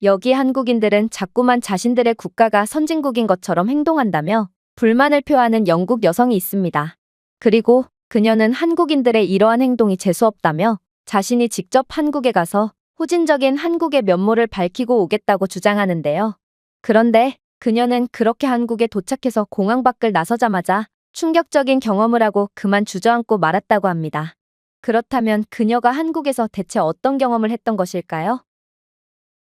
여기 한국인들은 자꾸만 자신들의 국가가 선진국인 것처럼 행동한다며 불만을 표하는 영국 여성이 있습니다. 그리고 그녀는 한국인들의 이러한 행동이 재수없다며 자신이 직접 한국에 가서 후진적인 한국의 면모를 밝히고 오겠다고 주장하는데요. 그런데 그녀는 그렇게 한국에 도착해서 공항 밖을 나서자마자 충격적인 경험을 하고 그만 주저앉고 말았다고 합니다. 그렇다면 그녀가 한국에서 대체 어떤 경험을 했던 것일까요?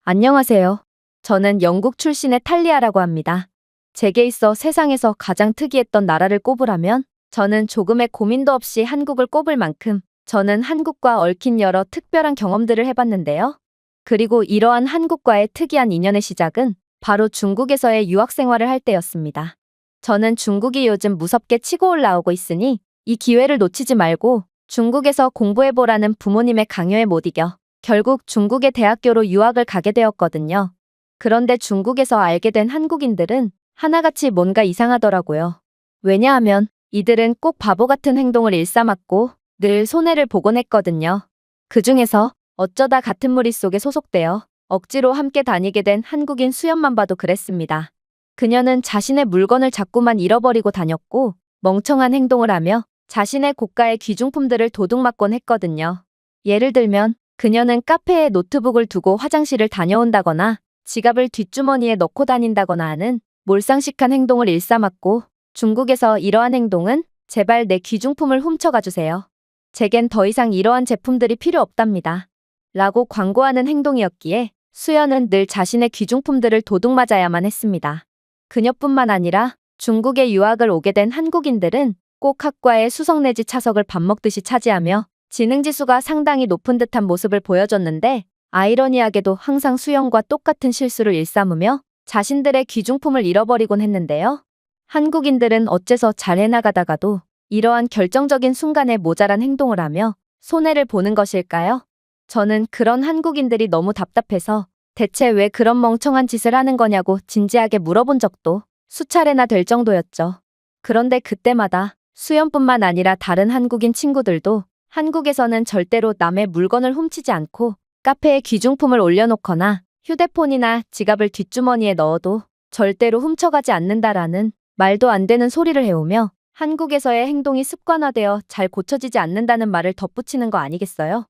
안녕하세요. 저는 영국 출신의 탈리아라고 합니다. 제게 있어 세상에서 가장 특이했던 나라를 꼽으라면 저는 조금의 고민도 없이 한국을 꼽을 만큼 저는 한국과 얽힌 여러 특별한 경험들을 해봤는데요. 그리고 이러한 한국과의 특이한 인연의 시작은 바로 중국에서의 유학 생활을 할 때였습니다. 저는 중국이 요즘 무섭게 치고 올라오고 있으니 이 기회를 놓치지 말고 중국에서 공부해보라는 부모님의 강요에 못 이겨 결국 중국의 대학교로 유학을 가게 되었거든요. 그런데 중국에서 알게 된 한국인들은 하나같이 뭔가 이상하더라고요. 왜냐하면 이들은 꼭 바보 같은 행동을 일삼았고 늘 손해를 보곤 했거든요. 그중에서 어쩌다 같은 무리 속에 소속되어 억지로 함께 다니게 된 한국인 수연만 봐도 그랬습니다. 그녀는 자신의 물건을 자꾸만 잃어버리고 다녔고 멍청한 행동을 하며 자신의 고가의 귀중품들을 도둑맞곤 했거든요. 예를 들면 그녀는 카페에 노트북을 두고 화장실을 다녀온다거나 지갑을 뒷주머니에 넣고 다닌다거나 하는 몰상식한 행동을 일삼았고 중국에서 이러한 행동은 제발 내 귀중품을 훔쳐가 주세요. 제겐 더 이상 이러한 제품들이 필요 없답니다. 라고 광고하는 행동이었기에 수연은 늘 자신의 귀중품들을 도둑맞아야만 했습니다. 그녀뿐만 아니라 중국에 유학을 오게 된 한국인들은 꼭 학과의 수석 내지 차석을 밥 먹듯이 차지하며 지능지수가 상당히 높은 듯한 모습을 보여줬는데 아이러니하게도 항상 수연과 똑같은 실수를 일삼으며 자신들의 귀중품을 잃어버리곤 했는데요. 한국인들은 어째서 잘 해나가다가도 이러한 결정적인 순간에 모자란 행동을 하며 손해를 보는 것일까요? 저는 그런 한국인들이 너무 답답해서 대체 왜 그런 멍청한 짓을 하는 거냐고 진지하게 물어본 적도 수차례나 될 정도였죠. 그런데 그때마다 수연뿐만 아니라 다른 한국인 친구들도 한국에서는 절대로 남의 물건을 훔치지 않고 카페에 귀중품을 올려놓거나 휴대폰이나 지갑을 뒷주머니에 넣어도 절대로 훔쳐가지 않는다라는 말도 안 되는 소리를 해오며 한국에서의 행동이 습관화되어 잘 고쳐지지 않는다는 말을 덧붙이는 거 아니겠어요?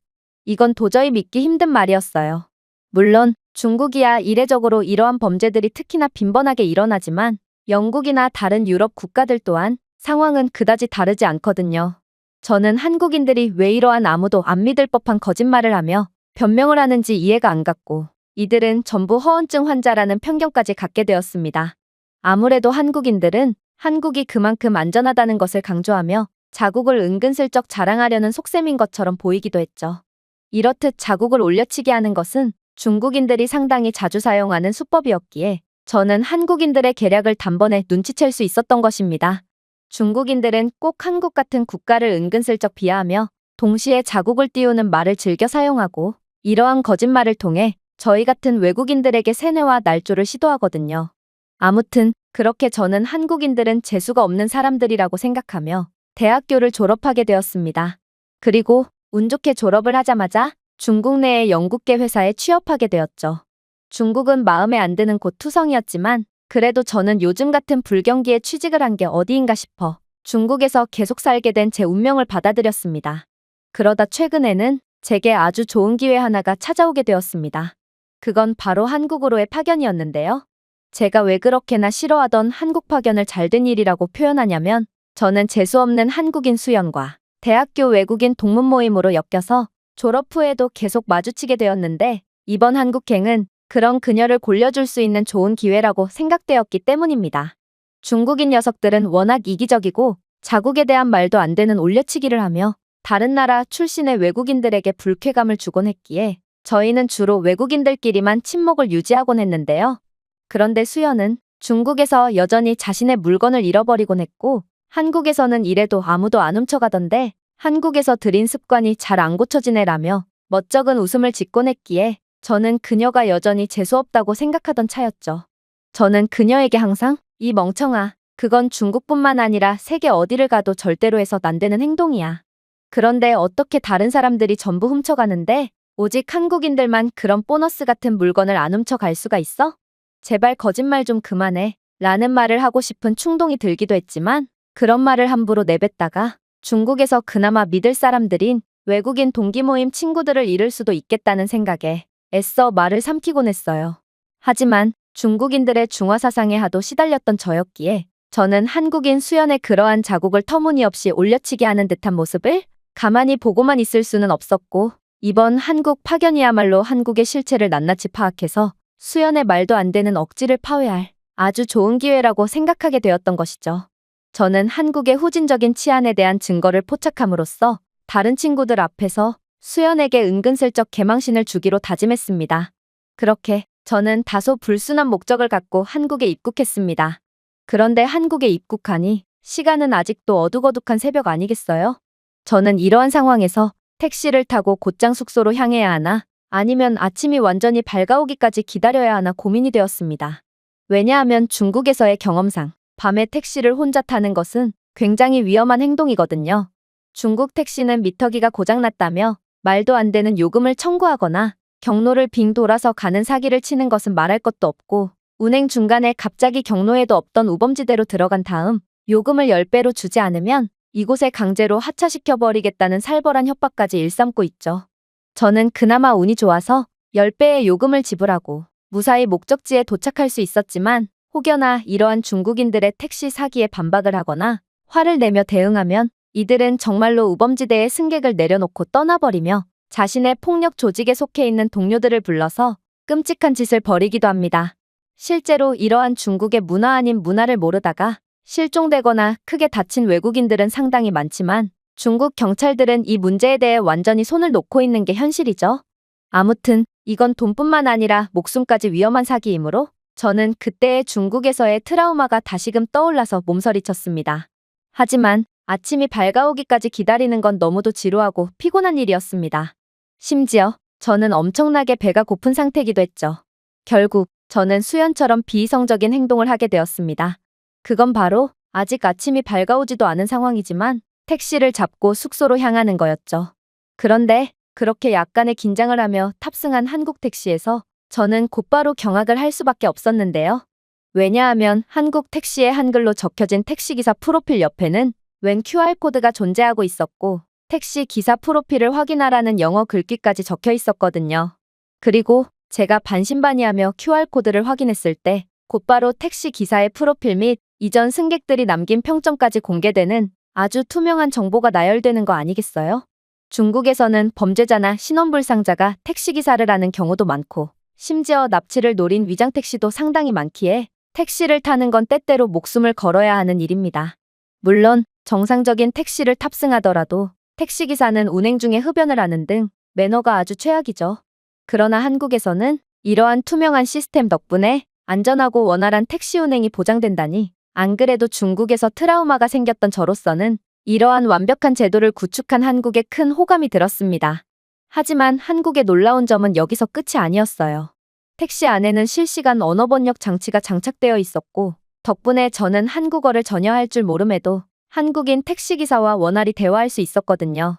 이건 도저히 믿기 힘든 말이었어요. 물론 중국이야 이례적으로 이러한 범죄들이 특히나 빈번하게 일어나지만 영국이나 다른 유럽 국가들 또한 상황은 그다지 다르지 않거든요. 저는 한국인들이 왜 이러한 아무도 안 믿을 법한 거짓말을 하며 변명을 하는지 이해가 안 갔고 이들은 전부 허언증 환자라는 편견까지 갖게 되었습니다. 아무래도 한국인들은 한국이 그만큼 안전하다는 것을 강조하며 자국을 은근슬쩍 자랑하려는 속셈인 것처럼 보이기도 했죠. 이렇듯 자국을 올려치게 하는 것은 중국인들이 상당히 자주 사용하는 수법이었기에 저는 한국인들의 계략을 단번에 눈치챌 수 있었던 것입니다. 중국인들은 꼭 한국 같은 국가를 은근슬쩍 비하하며 동시에 자국을 띄우는 말을 즐겨 사용하고 이러한 거짓말을 통해 저희 같은 외국인들에게 세뇌와 날조를 시도하거든요. 아무튼 그렇게 저는 한국인들은 재수가 없는 사람들이라고 생각하며 대학교를 졸업하게 되었습니다. 그리고 운 좋게 졸업을 하자마자 중국 내의 영국계 회사에 취업하게 되었죠. 중국은 마음에 안 드는 곳 투성이었지만 그래도 저는 요즘 같은 불경기에 취직을 한 게 어디인가 싶어 중국에서 계속 살게 된 제 운명을 받아들였습니다. 그러다 최근에는 제게 아주 좋은 기회 하나가 찾아오게 되었습니다. 그건 바로 한국으로의 파견이었는데요. 제가 왜 그렇게나 싫어하던 한국 파견을 잘된 일이라고 표현하냐면 저는 재수없는 한국인 수연과 대학교 외국인 동문 모임으로 엮여서 졸업 후에도 계속 마주치게 되었는데 이번 한국행은 그런 그녀를 골려줄 수 있는 좋은 기회라고 생각되었기 때문입니다. 중국인 녀석들은 워낙 이기적이고 자국에 대한 말도 안 되는 올려치기를 하며 다른 나라 출신의 외국인들에게 불쾌감을 주곤 했기에 저희는 주로 외국인들끼리만 친목을 유지하곤 했는데요. 그런데 수연은 중국에서 여전히 자신의 물건을 잃어버리곤 했고 한국에서는 이래도 아무도 안 훔쳐가던데 한국에서 들인 습관이 잘 안 고쳐진 애라며 멋쩍은 웃음을 짓곤 했기에 저는 그녀가 여전히 재수없다고 생각하던 차였죠. 저는 그녀에게 항상 이 멍청아, 그건 중국뿐만 아니라 세계 어디를 가도 절대로 해서 안 되는 행동이야. 그런데 어떻게 다른 사람들이 전부 훔쳐가는데 오직 한국인들만 그런 보너스 같은 물건을 안 훔쳐갈 수가 있어? 제발 거짓말 좀 그만해. 라는 말을 하고 싶은 충동이 들기도 했지만 그런 말을 함부로 내뱉다가 중국에서 그나마 믿을 사람들인 외국인 동기 모임 친구들을 잃을 수도 있겠다는 생각에 애써 말을 삼키곤 했어요. 하지만 중국인들의 중화 사상에 하도 시달렸던 저였기에 저는 한국인 수연의 그러한 자국을 터무니없이 올려치게 하는 듯한 모습을 가만히 보고만 있을 수는 없었고, 이번 한국 파견이야말로 한국의 실체를 낱낱이 파악해서 수연의 말도 안 되는 억지를 파회할 아주 좋은 기회라고 생각하게 되었던 것이죠. 저는 한국의 후진적인 치안에 대한 증거를 포착함으로써 다른 친구들 앞에서 수연에게 은근슬쩍 개망신을 주기로 다짐했습니다. 그렇게 저는 다소 불순한 목적을 갖고 한국에 입국했습니다. 그런데 한국에 입국하니 시간은 아직도 어둑어둑한 새벽 아니겠어요? 저는 이러한 상황에서 택시를 타고 곧장 숙소로 향해야 하나 아니면 아침이 완전히 밝아오기까지 기다려야 하나 고민이 되었습니다. 왜냐하면 중국에서의 경험상 밤에 택시를 혼자 타는 것은 굉장히 위험한 행동이거든요. 중국 택시는 미터기가 고장났다며 말도 안 되는 요금을 청구하거나 경로를 빙 돌아서 가는 사기를 치는 것은 말할 것도 없고, 운행 중간에 갑자기 경로에도 없던 우범지대로 들어간 다음 요금을 10배로 주지 않으면 이곳에 강제로 하차시켜버리겠다는 살벌한 협박까지 일삼고 있죠. 저는 그나마 운이 좋아서 10배의 요금을 지불하고 무사히 목적지에 도착할 수 있었지만, 혹여나 이러한 중국인들의 택시 사기에 반박을 하거나 화를 내며 대응하면 이들은 정말로 우범지대에 승객을 내려놓고 떠나버리며 자신의 폭력 조직에 속해 있는 동료들을 불러서 끔찍한 짓을 벌이기도 합니다. 실제로 이러한 중국의 문화 아닌 문화를 모르다가 실종되거나 크게 다친 외국인들은 상당히 많지만 중국 경찰들은 이 문제에 대해 완전히 손을 놓고 있는 게 현실이죠. 아무튼 이건 돈뿐만 아니라 목숨까지 위험한 사기이므로 저는 그때의 중국에서의 트라우마가 다시금 떠올라서 몸서리쳤습니다. 하지만 아침이 밝아오기까지 기다리는 건 너무도 지루하고 피곤한 일이었습니다. 심지어 저는 엄청나게 배가 고픈 상태이기도 했죠. 결국 저는 수연처럼 비이성적인 행동을 하게 되었습니다. 그건 바로 아직 아침이 밝아오지도 않은 상황이지만 택시를 잡고 숙소로 향하는 거였죠. 그런데 그렇게 약간의 긴장을 하며 탑승한 한국 택시에서 저는 곧바로 경악을 할 수밖에 없었는데요. 왜냐하면 한국 택시에 한글로 적혀진 택시기사 프로필 옆에는 웬 QR코드가 존재하고 있었고, 택시 기사 프로필을 확인하라는 영어 글귀까지 적혀 있었거든요. 그리고 제가 반신반의하며 QR코드를 확인했을 때 곧바로 택시 기사의 프로필 및 이전 승객들이 남긴 평점까지 공개되는 아주 투명한 정보가 나열되는 거 아니겠어요? 중국에서는 범죄자나 신원불상자가 택시기사를 하는 경우도 많고, 심지어 납치를 노린 위장택시도 상당히 많기에 택시를 타는 건 때때로 목숨을 걸어야 하는 일입니다. 물론 정상적인 택시를 탑승하더라도 택시기사는 운행 중에 흡연을 하는 등 매너가 아주 최악이죠. 그러나 한국에서는 이러한 투명한 시스템 덕분에 안전하고 원활한 택시 운행이 보장된다니, 안 그래도 중국에서 트라우마가 생겼던 저로서는 이러한 완벽한 제도를 구축한 한국에 큰 호감이 들었습니다. 하지만 한국의 놀라운 점은 여기서 끝이 아니었어요. 택시 안에는 실시간 언어 번역 장치가 장착되어 있었고, 덕분에 저는 한국어를 전혀 할 줄 모름에도 한국인 택시기사와 원활히 대화할 수 있었거든요.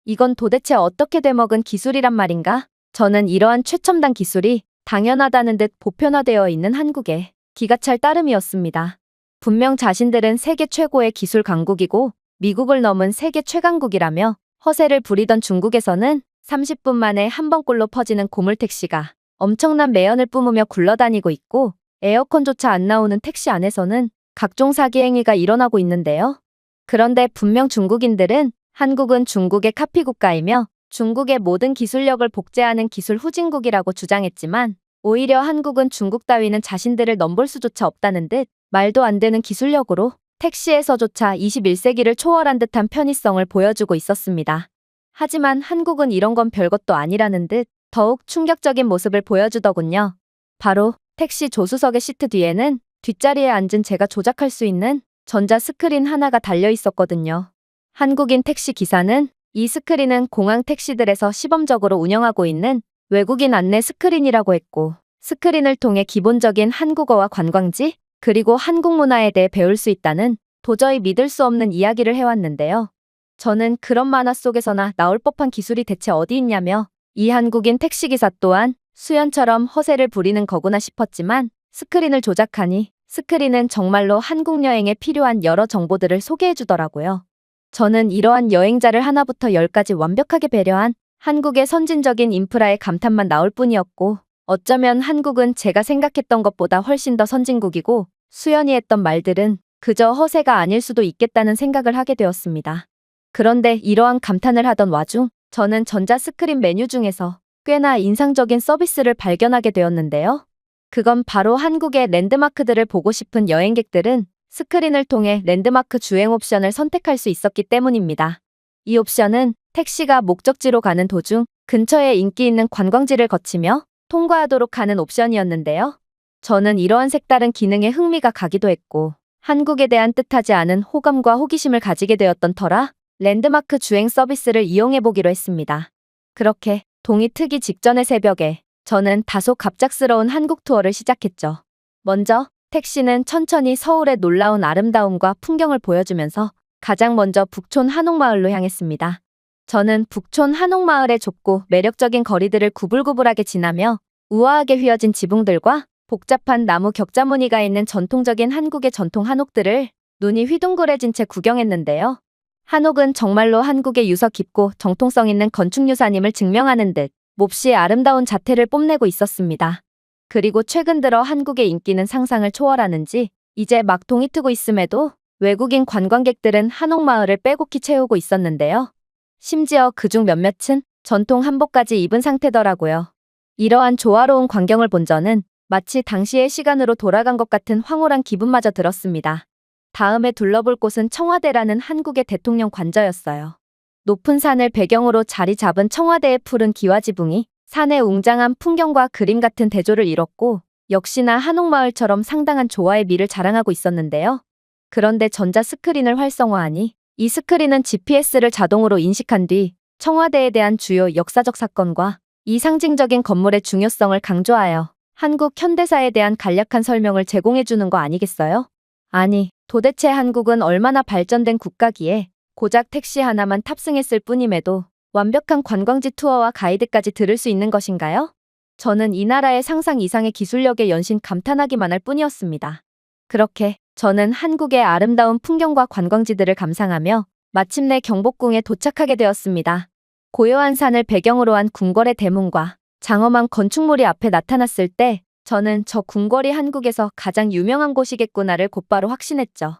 이건 도대체 어떻게 되먹은 기술이란 말인가? 저는 이러한 최첨단 기술이 당연하다는 듯 보편화되어 있는 한국에 기가 찰 따름이었습니다. 분명 자신들은 세계 최고의 기술 강국이고 미국을 넘은 세계 최강국이라며 허세를 부리던 중국에서는 30분 만에 한 번꼴로 퍼지는 고물택시가 엄청난 매연을 뿜으며 굴러다니고 있고, 에어컨조차 안 나오는 택시 안에서는 각종 사기 행위가 일어나고 있는데요. 그런데 분명 중국인들은 한국은 중국의 카피 국가이며 중국의 모든 기술력을 복제하는 기술 후진국이라고 주장했지만, 오히려 한국은 중국 따위는 자신들을 넘볼 수조차 없다는 듯 말도 안 되는 기술력으로 택시에서조차 21세기를 초월한 듯한 편의성을 보여주고 있었습니다. 하지만 한국은 이런 건 별것도 아니라는 듯 더욱 충격적인 모습을 보여주더군요. 바로 택시 조수석의 시트 뒤에는 뒷자리에 앉은 제가 조작할 수 있는 전자 스크린 하나가 달려 있었거든요. 한국인 택시 기사는 이 스크린은 공항 택시들에서 시범적으로 운영하고 있는 외국인 안내 스크린이라고 했고, 스크린을 통해 기본적인 한국어와 관광지, 그리고 한국 문화에 대해 배울 수 있다는 도저히 믿을 수 없는 이야기를 해왔는데요. 저는 그런 만화 속에서나 나올 법한 기술이 대체 어디 있냐며 이 한국인 택시기사 또한 수연처럼 허세를 부리는 거구나 싶었지만 스크린을 조작하니 스크린은 정말로 한국 여행에 필요한 여러 정보들을 소개해 주더라고요. 저는 이러한 여행자를 하나부터 열까지 완벽하게 배려한 한국의 선진적인 인프라에 감탄만 나올 뿐이었고, 어쩌면 한국은 제가 생각했던 것보다 훨씬 더 선진국이고 수연이 했던 말들은 그저 허세가 아닐 수도 있겠다는 생각을 하게 되었습니다. 그런데 이러한 감탄을 하던 와중 저는 전자 스크린 메뉴 중에서 꽤나 인상적인 서비스를 발견하게 되었는데요. 그건 바로 한국의 랜드마크들을 보고 싶은 여행객들은 스크린을 통해 랜드마크 주행 옵션을 선택할 수 있었기 때문입니다. 이 옵션은 택시가 목적지로 가는 도중 근처에 인기 있는 관광지를 거치며 통과하도록 하는 옵션이었는데요. 저는 이러한 색다른 기능에 흥미가 가기도 했고 한국에 대한 뜻하지 않은 호감과 호기심을 가지게 되었던 터라 랜드마크 주행 서비스를 이용해보기로 했습니다. 그렇게 동이 트기 직전의 새벽에 저는 다소 갑작스러운 한국 투어를 시작했죠. 먼저 택시는 천천히 서울의 놀라운 아름다움과 풍경을 보여주면서 가장 먼저 북촌 한옥마을로 향했습니다. 저는 북촌 한옥마을의 좁고 매력적인 거리들을 구불구불하게 지나며 우아하게 휘어진 지붕들과 복잡한 나무 격자 무늬가 있는 전통적인 한국의 전통 한옥들을 눈이 휘둥그레진 채 구경했는데요. 한옥은 정말로 한국의 유서 깊고 정통성 있는 건축유산임을 증명하는 듯 몹시 아름다운 자태를 뽐내고 있었습니다. 그리고 최근 들어 한국의 인기는 상상을 초월하는지 이제 막 동이 트고 있음에도 외국인 관광객들은 한옥마을을 빼곡히 채우고 있었는데요. 심지어 그중 몇몇은 전통 한복까지 입은 상태더라고요. 이러한 조화로운 광경을 본 저는 마치 당시의 시간으로 돌아간 것 같은 황홀한 기분마저 들었습니다. 다음에 둘러볼 곳은 청와대라는 한국의 대통령 관저였어요. 높은 산을 배경으로 자리 잡은 청와대의 푸른 기와지붕이 산의 웅장한 풍경과 그림 같은 대조를 이뤘고 역시나 한옥마을처럼 상당한 조화의 미를 자랑하고 있었는데요. 그런데 전자 스크린을 활성화하니 이 스크린은 GPS를 자동으로 인식한 뒤 청와대에 대한 주요 역사적 사건과 이 상징적인 건물의 중요성을 강조하여 한국 현대사에 대한 간략한 설명을 제공해주는 거 아니겠어요? 아니, 도대체 한국은 얼마나 발전된 국가기에 고작 택시 하나만 탑승했을 뿐임에도 완벽한 관광지 투어와 가이드까지 들을 수 있는 것인가요? 저는 이 나라의 상상 이상의 기술력에 연신 감탄하기만 할 뿐이었습니다. 그렇게 저는 한국의 아름다운 풍경과 관광지들을 감상하며 마침내 경복궁에 도착하게 되었습니다. 고요한 산을 배경으로 한 궁궐의 대문과 장엄한 건축물이 앞에 나타났을 때 저는 저 궁궐이 한국에서 가장 유명한 곳이겠구나를 곧바로 확신했죠.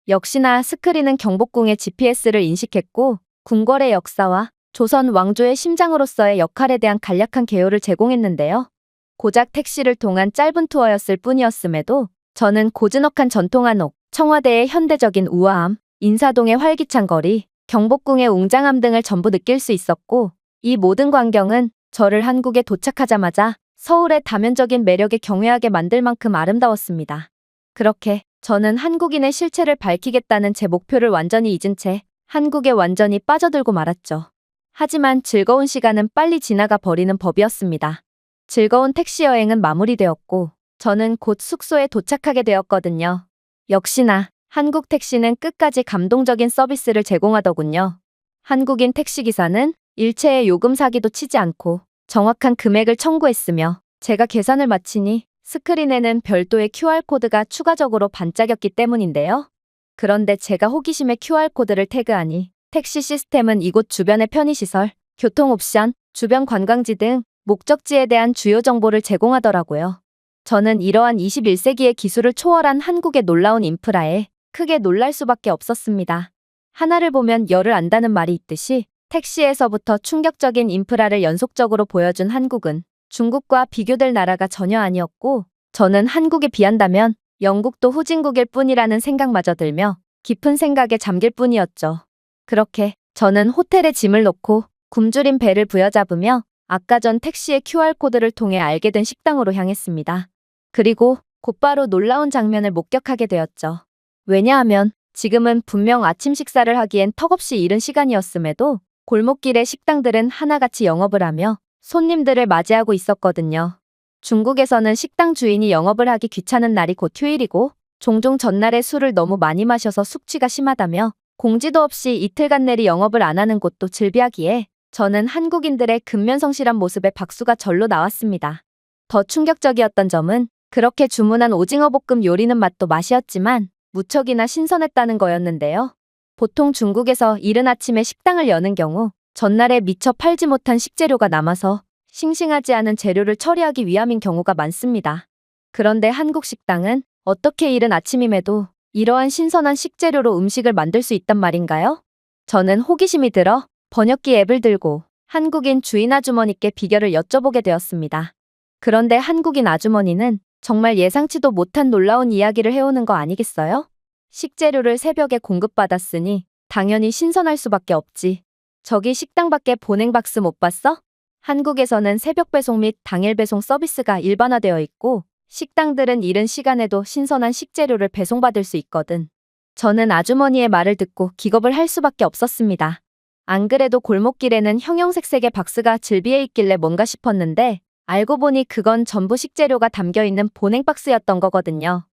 역시나 스크린은 경복궁의 GPS를 인식했고 궁궐의 역사와 조선 왕조의 심장으로서의 역할에 대한 간략한 개요를 제공했는데요. 고작 택시를 통한 짧은 투어였을 뿐이었음에도 저는 고즈넉한 전통 한옥, 청와대의 현대적인 우아함, 인사동의 활기찬 거리, 경복궁의 웅장함 등을 전부 느낄 수 있었고 이 모든 광경은 저를 한국에 도착하자마자 서울의 다면적인 매력에 경외하게 만들 만큼 아름다웠습니다. 그렇게 저는 한국인의 실체를 밝히겠다는 제 목표를 완전히 잊은 채 한국에 완전히 빠져들고 말았죠. 하지만 즐거운 시간은 빨리 지나가 버리는 법이었습니다. 즐거운 택시 여행은 마무리되었고 저는 곧 숙소에 도착하게 되었거든요. 역시나 한국 택시는 끝까지 감동적인 서비스를 제공하더군요. 한국인 택시기사는 일체의 요금 사기도 치지 않고 정확한 금액을 청구했으며 제가 계산을 마치니 스크린에는 별도의 QR코드가 추가적으로 반짝였기 때문인데요. 그런데 제가 호기심에 QR코드를 태그하니 택시 시스템은 이곳 주변의 편의시설, 교통 옵션, 주변 관광지 등 목적지에 대한 주요 정보를 제공하더라고요. 저는 이러한 21세기의 기술을 초월한 한국의 놀라운 인프라에 크게 놀랄 수밖에 없었습니다. 하나를 보면 열을 안다는 말이 있듯이 택시에서부터 충격적인 인프라를 연속적으로 보여준 한국은 중국과 비교될 나라가 전혀 아니었고 저는 한국에 비한다면 영국도 후진국일 뿐이라는 생각마저 들며 깊은 생각에 잠길 뿐이었죠. 그렇게 저는 호텔에 짐을 놓고 굶주린 배를 부여잡으며 아까 전 택시의 QR코드를 통해 알게 된 식당으로 향했습니다. 그리고 곧바로 놀라운 장면을 목격하게 되었죠. 왜냐하면 지금은 분명 아침 식사를 하기엔 턱없이 이른 시간이었음에도 골목길의 식당들은 하나같이 영업을 하며 손님들을 맞이하고 있었거든요. 중국에서는 식당 주인이 영업을 하기 귀찮은 날이 곧 휴일이고 종종 전날에 술을 너무 많이 마셔서 숙취가 심하다며 공지도 없이 이틀간 내리 영업을 안 하는 곳도 즐비하기에 저는 한국인들의 근면성실한 모습에 박수가 절로 나왔습니다. 더 충격적이었던 점은 그렇게 주문한 오징어 볶음 요리는 맛도 맛이었지만 무척이나 신선했다는 거였는데요. 보통 중국에서 이른 아침에 식당을 여는 경우 전날에 미처 팔지 못한 식재료가 남아서 싱싱하지 않은 재료를 처리하기 위함인 경우가 많습니다. 그런데 한국 식당은 어떻게 이른 아침임에도 이러한 신선한 식재료로 음식을 만들 수 있단 말인가요? 저는 호기심이 들어 번역기 앱을 들고 한국인 주인 아주머니께 비결을 여쭤보게 되었습니다. 그런데 한국인 아주머니는 정말 예상치도 못한 놀라운 이야기를 해오는 거 아니겠어요? 식재료를 새벽에 공급받았으니 당연히 신선할 수밖에 없지. 저기 식당 밖에 보냉 박스 못 봤어? 한국에서는 새벽 배송 및 당일 배송 서비스가 일반화되어 있고 식당들은 이른 시간에도 신선한 식재료를 배송받을 수 있거든. 저는 아주머니의 말을 듣고 기겁을 할 수밖에 없었습니다. 안 그래도 골목길에는 형형색색의 박스가 즐비해 있길래 뭔가 싶었는데 알고 보니 그건 전부 식재료가 담겨있는 보냉 박스였던 거거든요.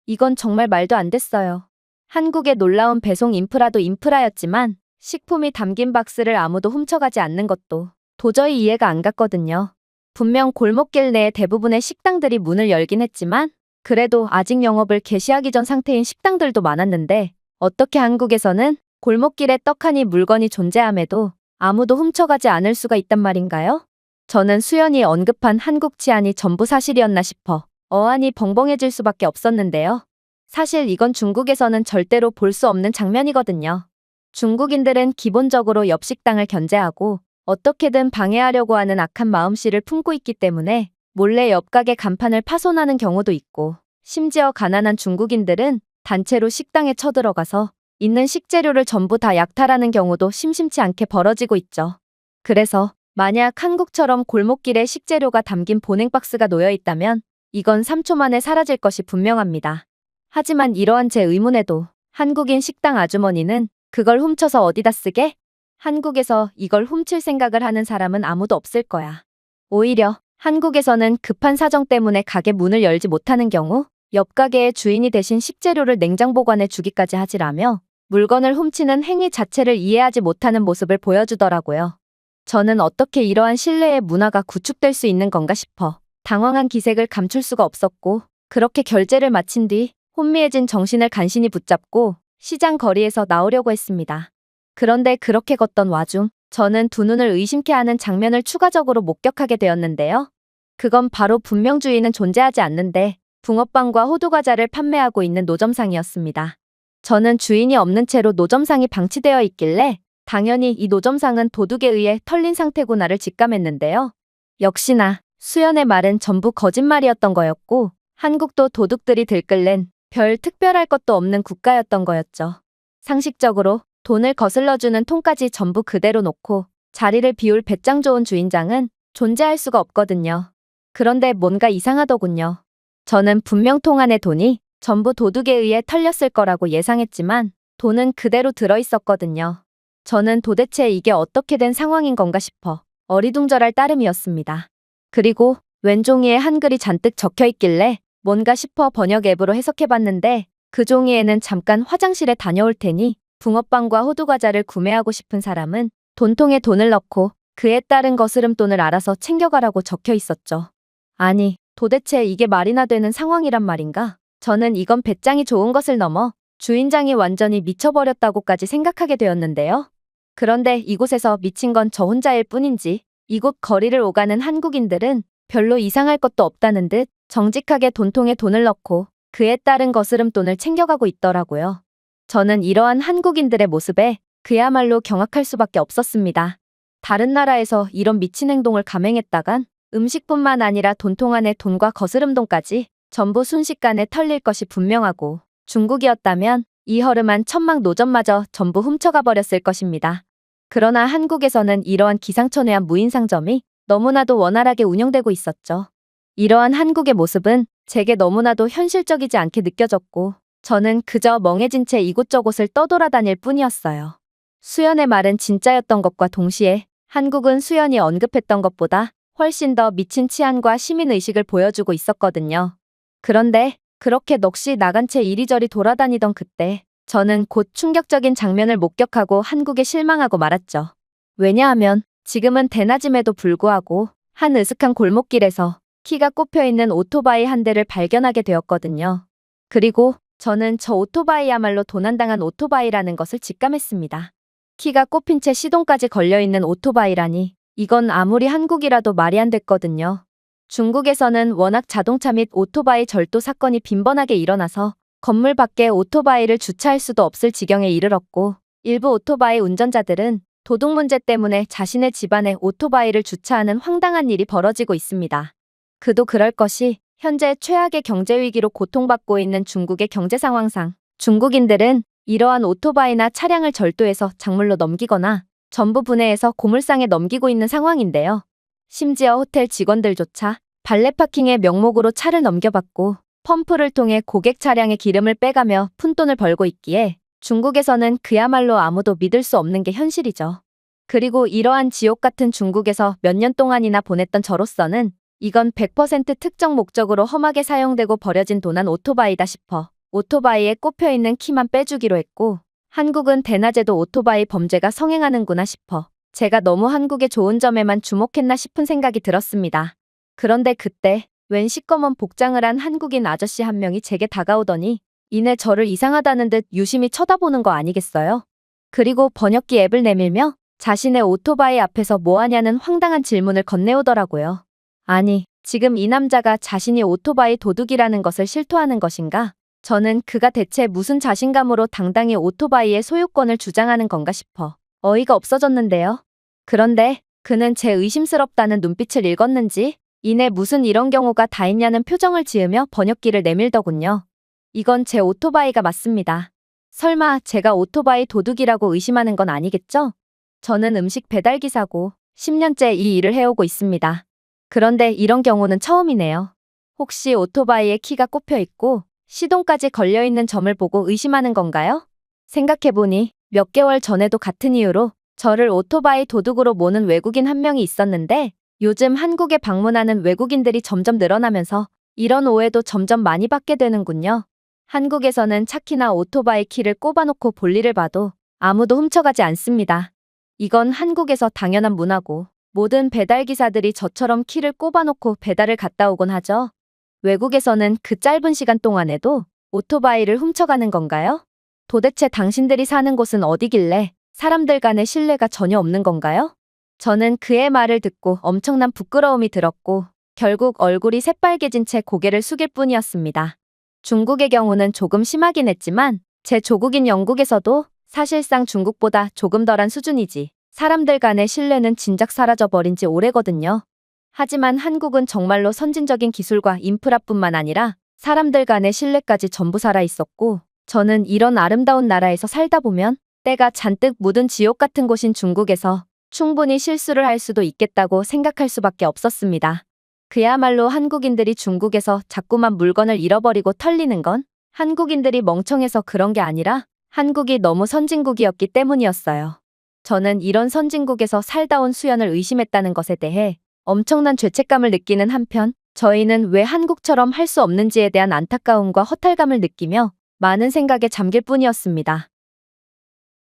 이건 정말 말도 안 됐어요. 한국의 놀라운 배송 인프라도 인프라였지만 식품이 담긴 박스를 아무도 훔쳐가지 않는 것도 도저히 이해가 안 갔거든요. 분명 골목길 내의 대부분의 식당들이 문을 열긴 했지만 그래도 아직 영업을 개시하기 전 상태인 식당들도 많았는데 어떻게 한국에서는 골목길에 떡하니 물건이 존재함에도 아무도 훔쳐가지 않을 수가 있단 말인가요? 저는 수연이 언급한 한국 치안이 전부 사실이었나 싶어 어안이 벙벙해질 수밖에 없었는데요. 사실 이건 중국에서는 절대로 볼 수 없는 장면이거든요. 중국인들은 기본적으로 옆 식당을 견제하고 어떻게든 방해하려고 하는 악한 마음씨를 품고 있기 때문에 몰래 옆 가게 간판을 파손하는 경우도 있고 심지어 가난한 중국인들은 단체로 식당에 쳐들어가서 있는 식재료를 전부 다 약탈하는 경우도 심심치 않게 벌어지고 있죠. 그래서 만약 한국처럼 골목길에 식재료가 담긴 보냉 박스가 놓여 있다면 이건 3초 만에 사라질 것이 분명합니다. 하지만 이러한 제 의문에도 한국인 식당 아주머니는 그걸 훔쳐서 어디다 쓰게? 한국에서 이걸 훔칠 생각을 하는 사람은 아무도 없을 거야. 오히려 한국에서는 급한 사정 때문에 가게 문을 열지 못하는 경우 옆 가게의 주인이 대신 식재료를 냉장 보관해 주기까지 하지라며 물건을 훔치는 행위 자체를 이해하지 못하는 모습을 보여주더라고요. 저는 어떻게 이러한 신뢰의 문화가 구축될 수 있는 건가 싶어 당황한 기색을 감출 수가 없었고 그렇게 결제를 마친 뒤 혼미해진 정신을 간신히 붙잡고 시장 거리에서 나오려고 했습니다. 그런데 그렇게 걷던 와중 저는 두 눈을 의심케 하는 장면을 추가적으로 목격하게 되었는데요. 그건 바로 분명 주인은 존재하지 않는데 붕어빵과 호두과자를 판매하고 있는 노점상이었습니다. 저는 주인이 없는 채로 노점상이 방치되어 있길래 당연히 이 노점상은 도둑에 의해 털린 상태구나를 직감했는데요. 역시나 수연의 말은 전부 거짓말이었던 거였고 한국도 도둑들이 들끓는 별 특별할 것도 없는 국가였던 거였죠. 상식적으로 돈을 거슬러주는 통까지 전부 그대로 놓고 자리를 비울 배짱 좋은 주인장은 존재할 수가 없거든요. 그런데 뭔가 이상하더군요. 저는 분명 통 안의 돈이 전부 도둑에 의해 털렸을 거라고 예상했지만 돈은 그대로 들어있었거든요. 저는 도대체 이게 어떻게 된 상황인 건가 싶어 어리둥절할 따름이었습니다. 그리고 왼 종이에 한글이 잔뜩 적혀 있길래 뭔가 싶어 번역 앱으로 해석해봤는데 그 종이에는 잠깐 화장실에 다녀올 테니 붕어빵과 호두과자를 구매하고 싶은 사람은 돈통에 돈을 넣고 그에 따른 거스름돈을 알아서 챙겨가라고 적혀 있었죠. 아니, 도대체 이게 말이나 되는 상황이란 말인가? 저는 이건 배짱이 좋은 것을 넘어 주인장이 완전히 미쳐버렸다고까지 생각하게 되었는데요. 그런데 이곳에서 미친 건 저 혼자일 뿐인지 이곳 거리를 오가는 한국인들은 별로 이상할 것도 없다는 듯 정직하게 돈통에 돈을 넣고 그에 따른 거스름돈을 챙겨가고 있더라고요. 저는 이러한 한국인들의 모습에 그야말로 경악할 수밖에 없었습니다. 다른 나라에서 이런 미친 행동을 감행했다간 음식뿐만 아니라 돈통 안의 돈과 거스름돈까지 전부 순식간에 털릴 것이 분명하고 중국이었다면 이 허름한 천막 노점마저 전부 훔쳐가 버렸을 것입니다. 그러나 한국에서는 이러한 기상천외한 무인상점이 너무나도 원활하게 운영되고 있었죠. 이러한 한국의 모습은 제게 너무나도 현실적이지 않게 느껴졌고 저는 그저 멍해진 채 이곳저곳을 떠돌아다닐 뿐이었어요. 수연의 말은 진짜였던 것과 동시에 한국은 수연이 언급했던 것보다 훨씬 더 미친 치안과 시민의식을 보여주고 있었거든요. 그런데 그렇게 넋이 나간 채 이리저리 돌아다니던 그때 저는 곧 충격적인 장면을 목격하고 한국에 실망하고 말았죠. 왜냐하면 지금은 대낮임에도 불구하고 한 으슥한 골목길에서 키가 꼽혀 있는 오토바이 한 대를 발견하게 되었거든요. 그리고 저는 저 오토바이야말로 도난당한 오토바이라는 것을 직감했습니다. 키가 꼽힌 채 시동까지 걸려있는 오토바이라니 이건 아무리 한국이라도 말이 안 됐거든요. 중국에서는 워낙 자동차 및 오토바이 절도 사건이 빈번하게 일어나서 건물 밖에 오토바이를 주차할 수도 없을 지경에 이르렀고 일부 오토바이 운전자들은 도둑 문제 때문에 자신의 집안에 오토바이를 주차하는 황당한 일이 벌어지고 있습니다. 그도 그럴 것이 현재 최악의 경제 위기로 고통받고 있는 중국의 경제 상황상 중국인들은 이러한 오토바이나 차량을 절도해서 작물로 넘기거나 전부 분해해서 고물상에 넘기고 있는 상황인데요. 심지어 호텔 직원들조차 발레 파킹의 명목으로 차를 넘겨받고 펌프를 통해 고객 차량의 기름을 빼가며 푼돈을 벌고 있기에 중국에서는 그야말로 아무도 믿을 수 없는 게 현실이죠. 그리고 이러한 지옥 같은 중국에서 몇 년 동안이나 보냈던 저로서는 이건 100% 특정 목적으로 험하게 사용되고 버려진 도난 오토바이다 싶어 오토바이에 꼽혀있는 키만 빼주기로 했고 한국은 대낮에도 오토바이 범죄가 성행하는구나 싶어 제가 너무 한국의 좋은 점에만 주목했나 싶은 생각이 들었습니다. 그런데 그때 웬 시꺼먼 복장을 한 한국인 아저씨 한 명이 제게 다가오더니 이내 저를 이상하다는 듯 유심히 쳐다보는 거 아니겠어요? 그리고 번역기 앱을 내밀며 자신의 오토바이 앞에서 뭐하냐는 황당한 질문을 건네오더라고요. 아니, 지금 이 남자가 자신이 오토바이 도둑이라는 것을 실토하는 것인가? 저는 그가 대체 무슨 자신감으로 당당히 오토바이의 소유권을 주장하는 건가 싶어 어이가 없어졌는데요. 그런데 그는 제 의심스럽다는 눈빛을 읽었는지 이내 무슨 이런 경우가 다 있냐는 표정을 지으며 번역기를 내밀더군요. 이건 제 오토바이가 맞습니다. 설마 제가 오토바이 도둑이라고 의심하는 건 아니겠죠? 저는 음식 배달기사고 10년째 이 일을 해오고 있습니다. 그런데 이런 경우는 처음이네요. 혹시 오토바이에 키가 꼽혀 있고 시동까지 걸려있는 점을 보고 의심하는 건가요? 생각해보니 몇 개월 전에도 같은 이유로 저를 오토바이 도둑으로 모는 외국인 한 명이 있었는데 요즘 한국에 방문하는 외국인들이 점점 늘어나면서 이런 오해도 점점 많이 받게 되는군요. 한국에서는 차키나 오토바이 키를 꼽아놓고 볼일을 봐도 아무도 훔쳐가지 않습니다. 이건 한국에서 당연한 문화고 모든 배달기사들이 저처럼 키를 꼽아놓고 배달을 갔다 오곤 하죠. 외국에서는 그 짧은 시간 동안에도 오토바이를 훔쳐가는 건가요? 도대체 당신들이 사는 곳은 어디길래 사람들 간의 신뢰가 전혀 없는 건가요? 저는 그의 말을 듣고 엄청난 부끄러움이 들었고 결국 얼굴이 새빨개진 채 고개를 숙일 뿐이었습니다. 중국의 경우는 조금 심하긴 했지만 제 조국인 영국에서도 사실상 중국보다 조금 덜한 수준이지 사람들 간의 신뢰는 진작 사라져버린 지 오래거든요. 하지만 한국은 정말로 선진적인 기술과 인프라뿐만 아니라 사람들 간의 신뢰까지 전부 살아있었고 저는 이런 아름다운 나라에서 살다 보면 때가 잔뜩 묻은 지옥 같은 곳인 중국에서 충분히 실수를 할 수도 있겠다고 생각할 수밖에 없었습니다. 그야말로 한국인들이 중국에서 자꾸만 물건을 잃어버리고 털리는 건 한국인들이 멍청해서 그런 게 아니라 한국이 너무 선진국이었기 때문이었어요. 저는 이런 선진국에서 살다 온 수연을 의심했다는 것에 대해 엄청난 죄책감을 느끼는 한편 저희는 왜 한국처럼 할 수 없는지에 대한 안타까움과 허탈감을 느끼며 많은 생각에 잠길 뿐이었습니다.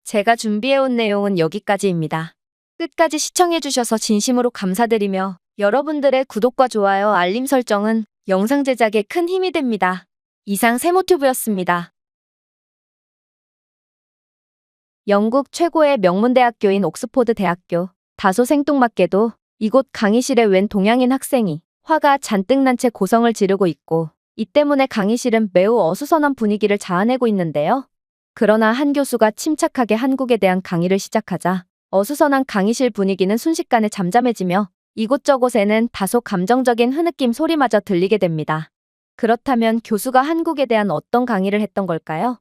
제가 준비해온 내용은 여기까지입니다. 끝까지 시청해주셔서 진심으로 감사드리며 여러분들의 구독과 좋아요, 알림 설정은 영상 제작에 큰 힘이 됩니다. 이상 세모튜브였습니다. 영국 최고의 명문대학교인 옥스포드 대학교. 다소 생뚱맞게도 이곳 강의실에 웬 동양인 학생이 화가 잔뜩 난 채 고성을 지르고 있고 이 때문에 강의실은 매우 어수선한 분위기를 자아내고 있는데요. 그러나 한 교수가 침착하게 한국에 대한 강의를 시작하자 어수선한 강의실 분위기는 순식간에 잠잠해지며 이곳저곳에는 다소 감정적인 흐느낌 소리마저 들리게 됩니다. 그렇다면 교수가 한국에 대한 어떤 강의를 했던 걸까요?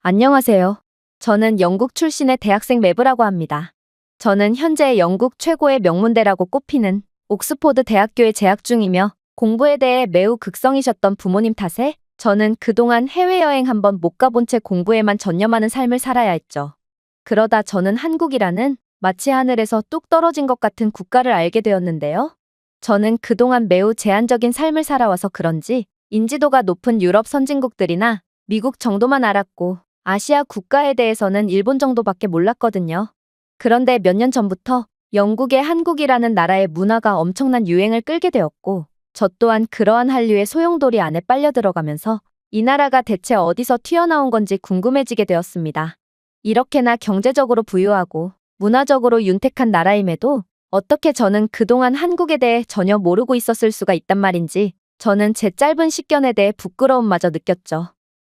안녕하세요. 저는 영국 출신의 대학생 매브라고 합니다. 저는 현재 영국 최고의 명문대라고 꼽히는 옥스포드 대학교에 재학 중이며 공부에 대해 매우 극성이셨던 부모님 탓에 저는 그동안 해외여행 한번 못 가본 채 공부에만 전념하는 삶을 살아야 했죠. 그러다 저는 한국이라는 마치 하늘에서 뚝 떨어진 것 같은 국가를 알게 되었는데요. 저는 그동안 매우 제한적인 삶을 살아와서 그런지 인지도가 높은 유럽 선진국들이나 미국 정도만 알았고 아시아 국가에 대해서는 일본 정도밖에 몰랐거든요. 그런데 몇 년 전부터 영국의 한국이라는 나라의 문화가 엄청난 유행을 끌게 되었고, 저 또한 그러한 한류의 소용돌이 안에 빨려 들어가면서 이 나라가 대체 어디서 튀어나온 건지 궁금해지게 되었습니다. 이렇게나 경제적으로 부유하고 문화적으로 윤택한 나라임에도 어떻게 저는 그동안 한국에 대해 전혀 모르고 있었을 수가 있단 말인지 저는 제 짧은 식견에 대해 부끄러움마저 느꼈죠.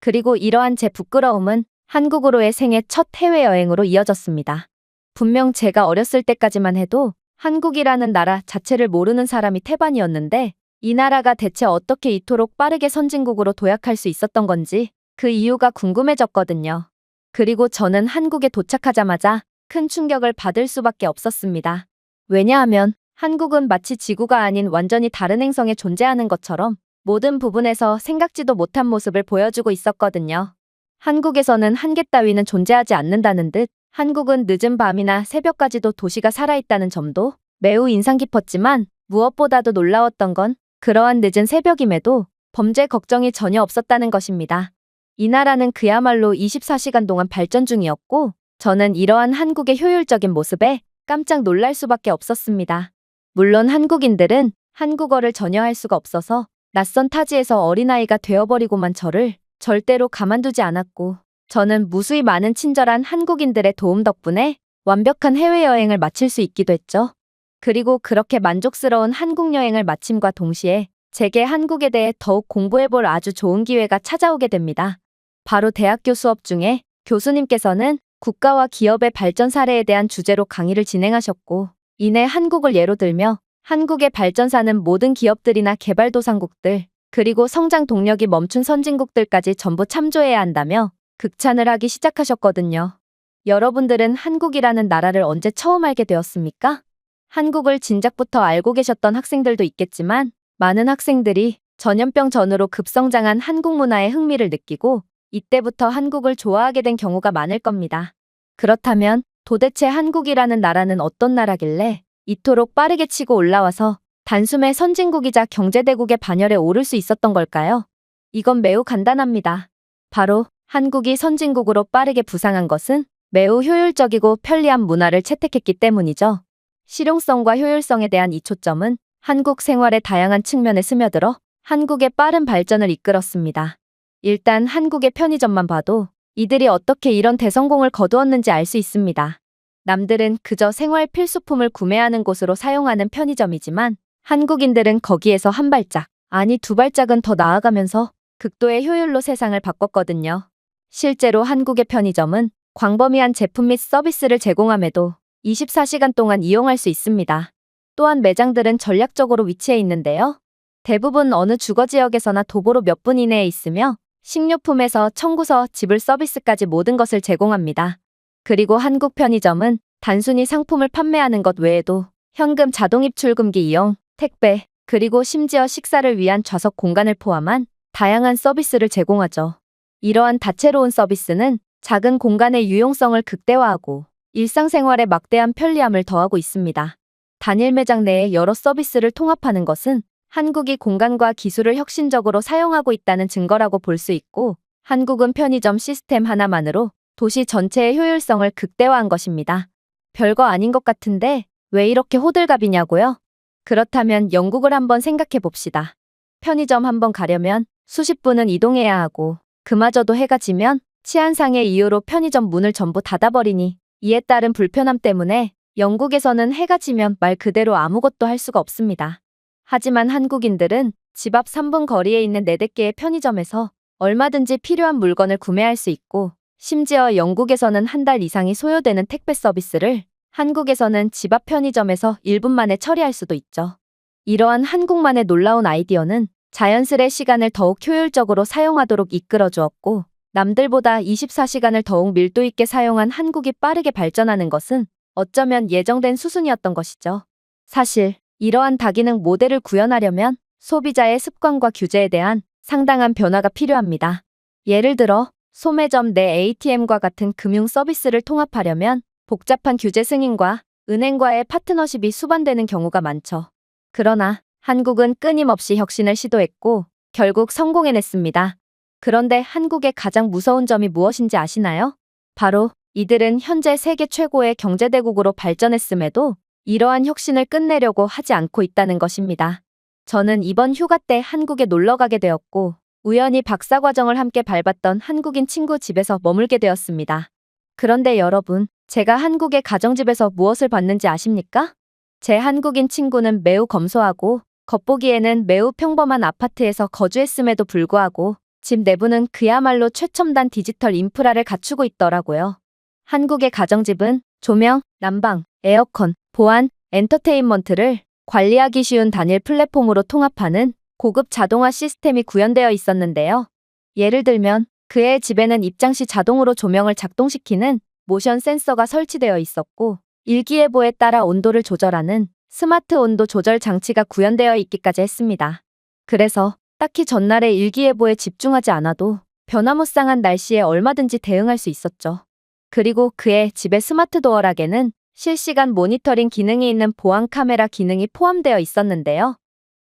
그리고 이러한 제 부끄러움은 한국으로의 생애 첫 해외여행으로 이어졌습니다. 분명 제가 어렸을 때까지만 해도 한국이라는 나라 자체를 모르는 사람이 태반이었는데 이 나라가 대체 어떻게 이토록 빠르게 선진국으로 도약할 수 있었던 건지 그 이유가 궁금해졌거든요. 그리고 저는 한국에 도착하자마자 큰 충격을 받을 수밖에 없었습니다. 왜냐하면 한국은 마치 지구가 아닌 완전히 다른 행성에 존재하는 것처럼 모든 부분에서 생각지도 못한 모습을 보여주고 있었거든요. 한국에서는 한계 따위는 존재하지 않는다는 듯 한국은 늦은 밤이나 새벽까지도 도시가 살아있다는 점도 매우 인상 깊었지만 무엇보다도 놀라웠던 건 그러한 늦은 새벽임에도 범죄 걱정이 전혀 없었다는 것입니다. 이 나라는 그야말로 24시간 동안 발전 중이었고 저는 이러한 한국의 효율적인 모습에 깜짝 놀랄 수밖에 없었습니다. 물론 한국인들은 한국어를 전혀 할 수가 없어서 낯선 타지에서 어린아이가 되어버리고만 저를 절대로 가만두지 않았고 저는 무수히 많은 친절한 한국인들의 도움 덕분에 완벽한 해외여행을 마칠 수 있기도 했죠. 그리고 그렇게 만족스러운 한국 여행을 마침과 동시에 제게 한국에 대해 더욱 공부해볼 아주 좋은 기회가 찾아오게 됩니다. 바로 대학교 수업 중에 교수님께서는 국가와 기업의 발전 사례에 대한 주제로 강의를 진행하셨고 이내 한국을 예로 들며 한국의 발전사는 모든 기업들이나 개발도상국들 그리고 성장 동력이 멈춘 선진국들까지 전부 참조해야 한다며 극찬을 하기 시작하셨거든요. 여러분들은 한국이라는 나라를 언제 처음 알게 되었습니까? 한국을 진작부터 알고 계셨던 학생들도 있겠지만 많은 학생들이 전염병 전후로 급성장한 한국 문화에 흥미를 느끼고 이때부터 한국을 좋아하게 된 경우가 많을 겁니다. 그렇다면 도대체 한국이라는 나라는 어떤 나라길래 이토록 빠르게 치고 올라와서 단숨에 선진국이자 경제대국의 반열에 오를 수 있었던 걸까요? 이건 매우 간단합니다. 바로 한국이 선진국으로 빠르게 부상한 것은 매우 효율적이고 편리한 문화를 채택했기 때문이죠. 실용성과 효율성에 대한 이 초점은 한국 생활의 다양한 측면에 스며들어 한국의 빠른 발전을 이끌었습니다. 일단 한국의 편의점만 봐도 이들이 어떻게 이런 대성공을 거두었는지 알 수 있습니다. 남들은 그저 생활 필수품을 구매하는 곳으로 사용하는 편의점이지만 한국인들은 거기에서 한 발짝, 아니 두 발짝은 더 나아가면서 극도의 효율로 세상을 바꿨거든요. 실제로 한국의 편의점은 광범위한 제품 및 서비스를 제공함에도 24시간 동안 이용할 수 있습니다. 또한 매장들은 전략적으로 위치해 있는데요. 대부분 어느 주거지역에서나 도보로 몇 분 이내에 있으며 식료품에서 청구서, 지불 서비스까지 모든 것을 제공합니다. 그리고 한국 편의점은 단순히 상품을 판매하는 것 외에도 현금 자동 입출금기 이용, 택배, 그리고 심지어 식사를 위한 좌석 공간을 포함한 다양한 서비스를 제공하죠. 이러한 다채로운 서비스는 작은 공간의 유용성을 극대화하고 일상생활에 막대한 편리함을 더하고 있습니다. 단일 매장 내에 여러 서비스를 통합하는 것은 한국이 공간과 기술을 혁신적으로 사용하고 있다는 증거라고 볼 수 있고 한국은 편의점 시스템 하나만으로 도시 전체의 효율성을 극대화한 것입니다. 별거 아닌 것 같은데 왜 이렇게 호들갑이냐고요? 그렇다면 영국을 한번 생각해 봅시다. 편의점 한번 가려면 수십 분은 이동해야 하고 그마저도 해가 지면 치안상의 이유로 편의점 문을 전부 닫아버리니 이에 따른 불편함 때문에 영국에서는 해가 지면 말 그대로 아무것도 할 수가 없습니다. 하지만 한국인들은 집 앞 3분 거리에 있는 4-5개의 편의점에서 얼마든지 필요한 물건을 구매할 수 있고 심지어 영국에서는 한 달 이상이 소요되는 택배 서비스를 한국에서는 집 앞 편의점에서 1분 만에 처리할 수도 있죠. 이러한 한국만의 놀라운 아이디어는 자연스레 시간을 더욱 효율적으로 사용하도록 이끌어 주었고 남들보다 24시간을 더욱 밀도 있게 사용한 한국이 빠르게 발전하는 것은 어쩌면 예정된 수순이었던 것이죠. 사실 이러한 다기능 모델을 구현하려면 소비자의 습관과 규제에 대한 상당한 변화가 필요합니다. 예를 들어 소매점 내 ATM과 같은 금융 서비스를 통합하려면 복잡한 규제 승인과 은행과의 파트너십이 수반되는 경우가 많죠. 그러나 한국은 끊임없이 혁신을 시도했고 결국 성공해냈습니다. 그런데 한국의 가장 무서운 점이 무엇인지 아시나요? 바로 이들은 현재 세계 최고의 경제대국으로 발전했음에도 이러한 혁신을 끝내려고 하지 않고 있다는 것입니다. 저는 이번 휴가 때 한국에 놀러 가게 되었고, 우연히 박사과정을 함께 밟았던 한국인 친구 집에서 머물게 되었습니다. 그런데 여러분, 제가 한국의 가정집에서 무엇을 봤는지 아십니까? 제 한국인 친구는 매우 검소하고 겉보기에는 매우 평범한 아파트에서 거주했음에도 불구하고 집 내부는 그야말로 최첨단 디지털 인프라를 갖추고 있더라고요. 한국의 가정집은 조명, 난방, 에어컨, 보안, 엔터테인먼트를 관리하기 쉬운 단일 플랫폼으로 통합하는 고급 자동화 시스템이 구현되어 있었는데요. 예를 들면 그의 집에는 입장 시 자동으로 조명을 작동시키는 모션 센서가 설치되어 있었고, 일기예보에 따라 온도를 조절하는 스마트 온도 조절 장치가 구현되어 있기까지 했습니다. 그래서 딱히 전날의 일기예보에 집중하지 않아도 변화무쌍한 날씨에 얼마든지 대응할 수 있었죠. 그리고 그의 집의 스마트 도어락에는 실시간 모니터링 기능이 있는 보안 카메라 기능이 포함되어 있었는데요.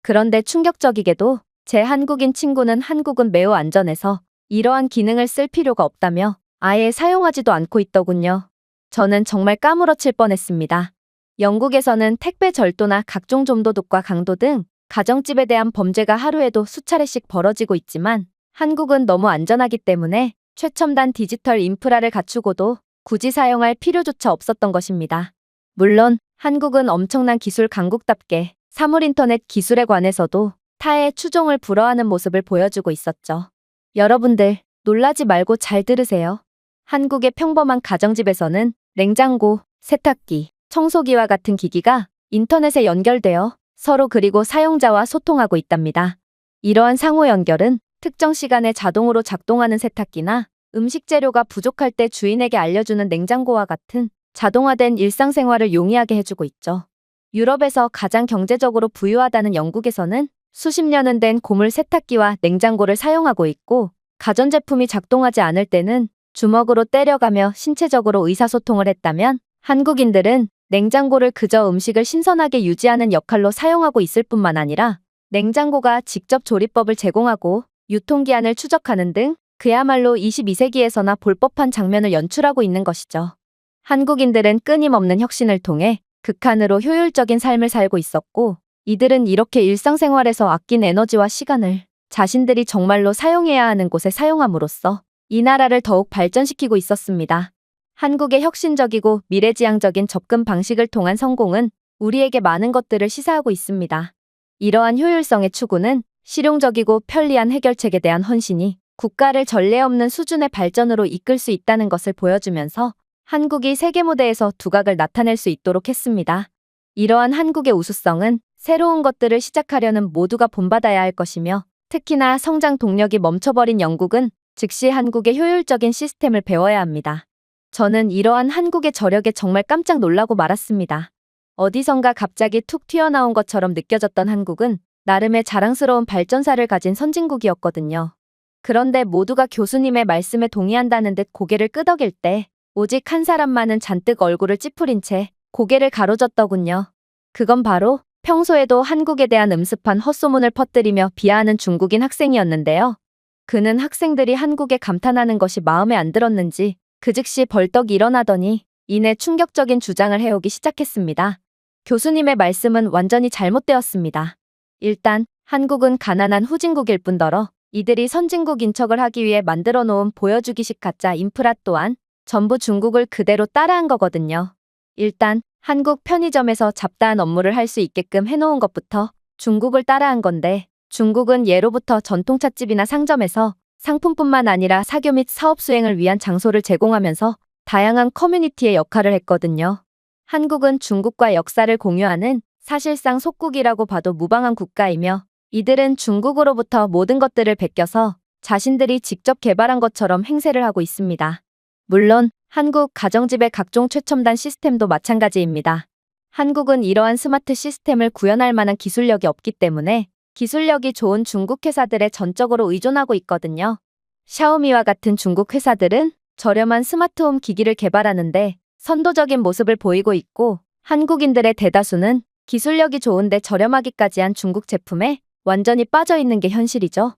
그런데 충격적이게도 제 한국인 친구는 한국은 매우 안전해서 이러한 기능을 쓸 필요가 없다며 아예 사용하지도 않고 있더군요. 저는 정말 까무러칠 뻔했습니다. 영국에서는 택배 절도나 각종 좀도둑과 강도 등 가정집에 대한 범죄가 하루에도 수차례씩 벌어지고 있지만 한국은 너무 안전하기 때문에 최첨단 디지털 인프라를 갖추고도 굳이 사용할 필요조차 없었던 것입니다. 물론 한국은 엄청난 기술 강국답게 사물인터넷 기술에 관해서도 타의 추종을 불허하는 모습을 보여주고 있었죠. 여러분들, 놀라지 말고 잘 들으세요. 한국의 평범한 가정집에서는 냉장고, 세탁기, 청소기와 같은 기기가 인터넷에 연결되어 서로 그리고 사용자와 소통하고 있답니다. 이러한 상호 연결은 특정 시간에 자동으로 작동하는 세탁기나 음식 재료가 부족할 때 주인에게 알려주는 냉장고와 같은 자동화된 일상생활을 용이하게 해주고 있죠. 유럽에서 가장 경제적으로 부유하다는 영국에서는 수십 년은 된 고물 세탁기와 냉장고를 사용하고 있고, 가전제품이 작동하지 않을 때는 주먹으로 때려가며 신체적으로 의사소통을 했다면 한국인들은 냉장고를 그저 음식을 신선하게 유지하는 역할로 사용하고 있을 뿐만 아니라 냉장고가 직접 조리법을 제공하고 유통기한을 추적하는 등 그야말로 22세기에서나 볼 법한 장면을 연출하고 있는 것이죠. 한국인들은 끊임없는 혁신을 통해 극한으로 효율적인 삶을 살고 있었고, 이들은 이렇게 일상생활에서 아낀 에너지와 시간을 자신들이 정말로 사용해야 하는 곳에 사용함으로써 이 나라를 더욱 발전시키고 있었습니다. 한국의 혁신적이고 미래지향적인 접근 방식을 통한 성공은 우리에게 많은 것들을 시사하고 있습니다. 이러한 효율성의 추구는 실용적이고 편리한 해결책에 대한 헌신이 국가를 전례 없는 수준의 발전으로 이끌 수 있다는 것을 보여주면서 한국이 세계 무대에서 두각을 나타낼 수 있도록 했습니다. 이러한 한국의 우수성은 새로운 것들을 시작하려는 모두가 본받아야 할 것이며, 특히나 성장 동력이 멈춰버린 영국은 즉시 한국의 효율적인 시스템을 배워야 합니다. 저는 이러한 한국의 저력에 정말 깜짝 놀라고 말았습니다. 어디선가 갑자기 툭 튀어나온 것처럼 느껴졌던 한국은 나름의 자랑스러운 발전사를 가진 선진국이었거든요. 그런데 모두가 교수님의 말씀에 동의한다는 듯 고개를 끄덕일 때 오직 한 사람만은 잔뜩 얼굴을 찌푸린 채 고개를 가로젓더군요. 그건 바로 평소에도 한국에 대한 음습한 헛소문을 퍼뜨리며 비하하는 중국인 학생이었는데요. 그는 학생들이 한국에 감탄하는 것이 마음에 안 들었는지 그 즉시 벌떡 일어나더니 이내 충격적인 주장을 해오기 시작했습니다. 교수님의 말씀은 완전히 잘못되었습니다. 일단 한국은 가난한 후진국일 뿐더러 이들이 선진국인 척을 하기 위해 만들어 놓은 보여주기식 가짜 인프라 또한 전부 중국을 그대로 따라한 거거든요. 일단 한국 편의점에서 잡다한 업무를 할 수 있게끔 해놓은 것부터 중국을 따라한 건데, 중국은 예로부터 전통찻집이나 상점에서 상품뿐만 아니라 사교 및 사업 수행을 위한 장소를 제공하면서 다양한 커뮤니티의 역할을 했거든요. 한국은 중국과 역사를 공유하는 사실상 속국이라고 봐도 무방한 국가이며, 이들은 중국으로부터 모든 것들을 베껴서 자신들이 직접 개발한 것처럼 행세를 하고 있습니다. 물론 한국 가정집의 각종 최첨단 시스템도 마찬가지입니다. 한국은 이러한 스마트 시스템을 구현할 만한 기술력이 없기 때문에 기술력이 좋은 중국 회사들에 전적으로 의존하고 있거든요. 샤오미와 같은 중국 회사들은 저렴한 스마트홈 기기를 개발하는데 선도적인 모습을 보이고 있고, 한국인들의 대다수는 기술력이 좋은데 저렴하기까지 한 중국 제품에 완전히 빠져 있는 게 현실이죠.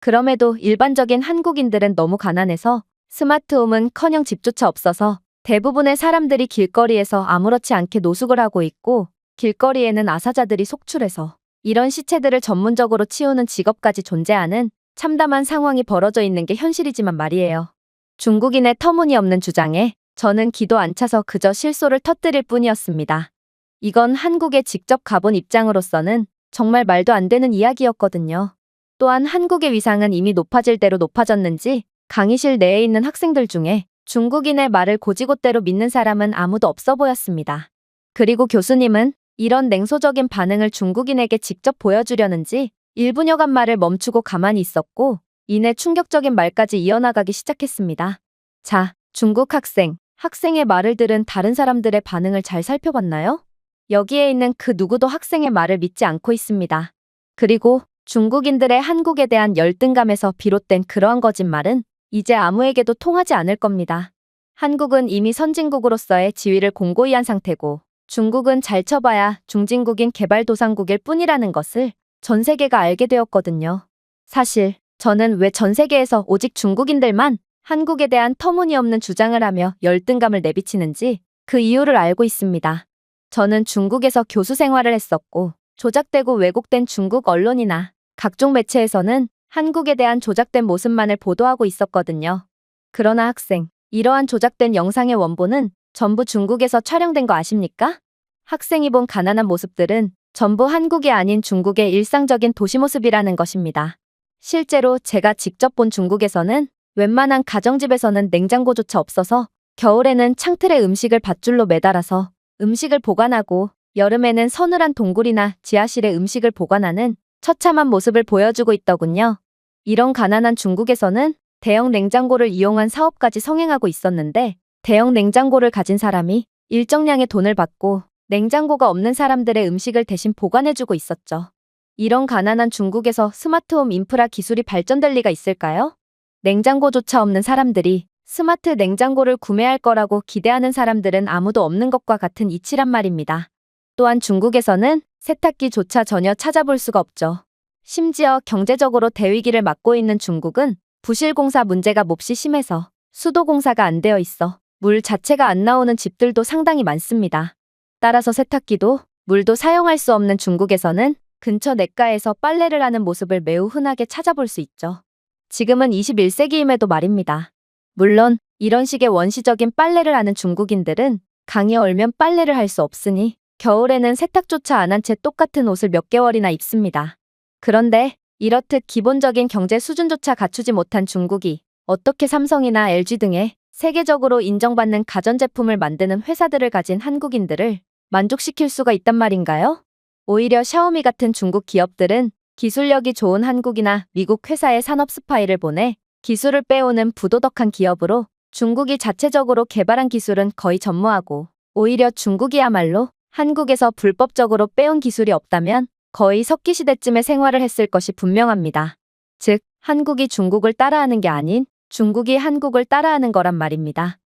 그럼에도 일반적인 한국인들은 너무 가난해서 스마트홈은 커녕 집조차 없어서 대부분의 사람들이 길거리에서 아무렇지 않게 노숙을 하고 있고 길거리에는 아사자들이 속출해서 이런 시체들을 전문적으로 치우는 직업까지 존재하는 참담한 상황이 벌어져 있는 게 현실이지만 말이에요. 중국인의 터무니없는 주장에 저는 기도 안 차서 그저 실소를 터뜨릴 뿐이었습니다. 이건 한국에 직접 가본 입장으로서는 정말 말도 안 되는 이야기였거든요. 또한 한국의 위상은 이미 높아질 대로 높아졌는지 강의실 내에 있는 학생들 중에 중국인의 말을 고지곳대로 믿는 사람은 아무도 없어 보였습니다. 그리고 교수님은 이런 냉소적인 반응을 중국인에게 직접 보여주려는지 1분여간 말을 멈추고 가만히 있었고 이내 충격적인 말까지 이어나가기 시작했습니다. 자, 중국 학생의 말을 들은 다른 사람들의 반응을 잘 살펴봤나요? 여기에 있는 그 누구도 학생의 말을 믿지 않고 있습니다. 그리고 중국인들의 한국에 대한 열등감에서 비롯된 그러한 거짓말은 이제 아무에게도 통하지 않을 겁니다. 한국은 이미 선진국으로서의 지위를 공고히 한 상태고 중국은 잘 쳐봐야 중진국인 개발도상국일 뿐이라는 것을 전 세계가 알게 되었거든요. 사실 저는 왜 전 세계에서 오직 중국인들만 한국에 대한 터무니없는 주장을 하며 열등감을 내비치는지 그 이유를 알고 있습니다. 저는 중국에서 교수 생활을 했었고 조작되고 왜곡된 중국 언론이나 각종 매체에서는 한국에 대한 조작된 모습만을 보도하고 있었거든요. 그러나 이러한 조작된 영상의 원본은 전부 중국에서 촬영된 거 아십니까? 학생이 본 가난한 모습들은 전부 한국이 아닌 중국의 일상적인 도시 모습이라는 것입니다. 실제로 제가 직접 본 중국에서는 웬만한 가정집에서는 냉장고조차 없어서 겨울에는 창틀에 음식을 밧줄로 매달아서 음식을 보관하고 여름에는 서늘한 동굴이나 지하실에 음식을 보관하는 처참한 모습을 보여주고 있더군요. 이런 가난한 중국에서는 대형 냉장고를 이용한 사업까지 성행하고 있었는데 대형 냉장고를 가진 사람이 일정량의 돈을 받고 냉장고가 없는 사람들의 음식을 대신 보관해주고 있었죠. 이런 가난한 중국에서 스마트홈 인프라 기술이 발전될 리가 있을까요? 냉장고조차 없는 사람들이 스마트 냉장고를 구매할 거라고 기대하는 사람들은 아무도 없는 것과 같은 이치란 말입니다. 또한 중국에서는 세탁기조차 전혀 찾아볼 수가 없죠. 심지어 경제적으로 대위기를 맞고 있는 중국은 부실공사 문제가 몹시 심해서 수도공사가 안 되어 있어 물 자체가 안 나오는 집들도 상당히 많습니다. 따라서 세탁기도 물도 사용할 수 없는 중국에서는 근처 냇가에서 빨래를 하는 모습을 매우 흔하게 찾아볼 수 있죠. 지금은 21세기임에도 말입니다. 물론 이런 식의 원시적인 빨래를 하는 중국인들은 강이 얼면 빨래를 할 수 없으니 겨울에는 세탁조차 안 한 채 똑같은 옷을 몇 개월이나 입습니다. 그런데 이렇듯 기본적인 경제 수준조차 갖추지 못한 중국이 어떻게 삼성이나 LG 등의 세계적으로 인정받는 가전제품을 만드는 회사들을 가진 한국인들을 만족시킬 수가 있단 말인가요? 오히려 샤오미 같은 중국 기업들은 기술력이 좋은 한국이나 미국 회사에 산업 스파이를 보내 기술을 빼오는 부도덕한 기업으로 중국이 자체적으로 개발한 기술은 거의 전무하고 오히려 중국이야말로 한국에서 불법적으로 빼온 기술이 없다면 거의 석기시대쯤에 생활을 했을 것이 분명합니다. 즉, 한국이 중국을 따라하는 게 아닌 중국이 한국을 따라하는 거란 말입니다.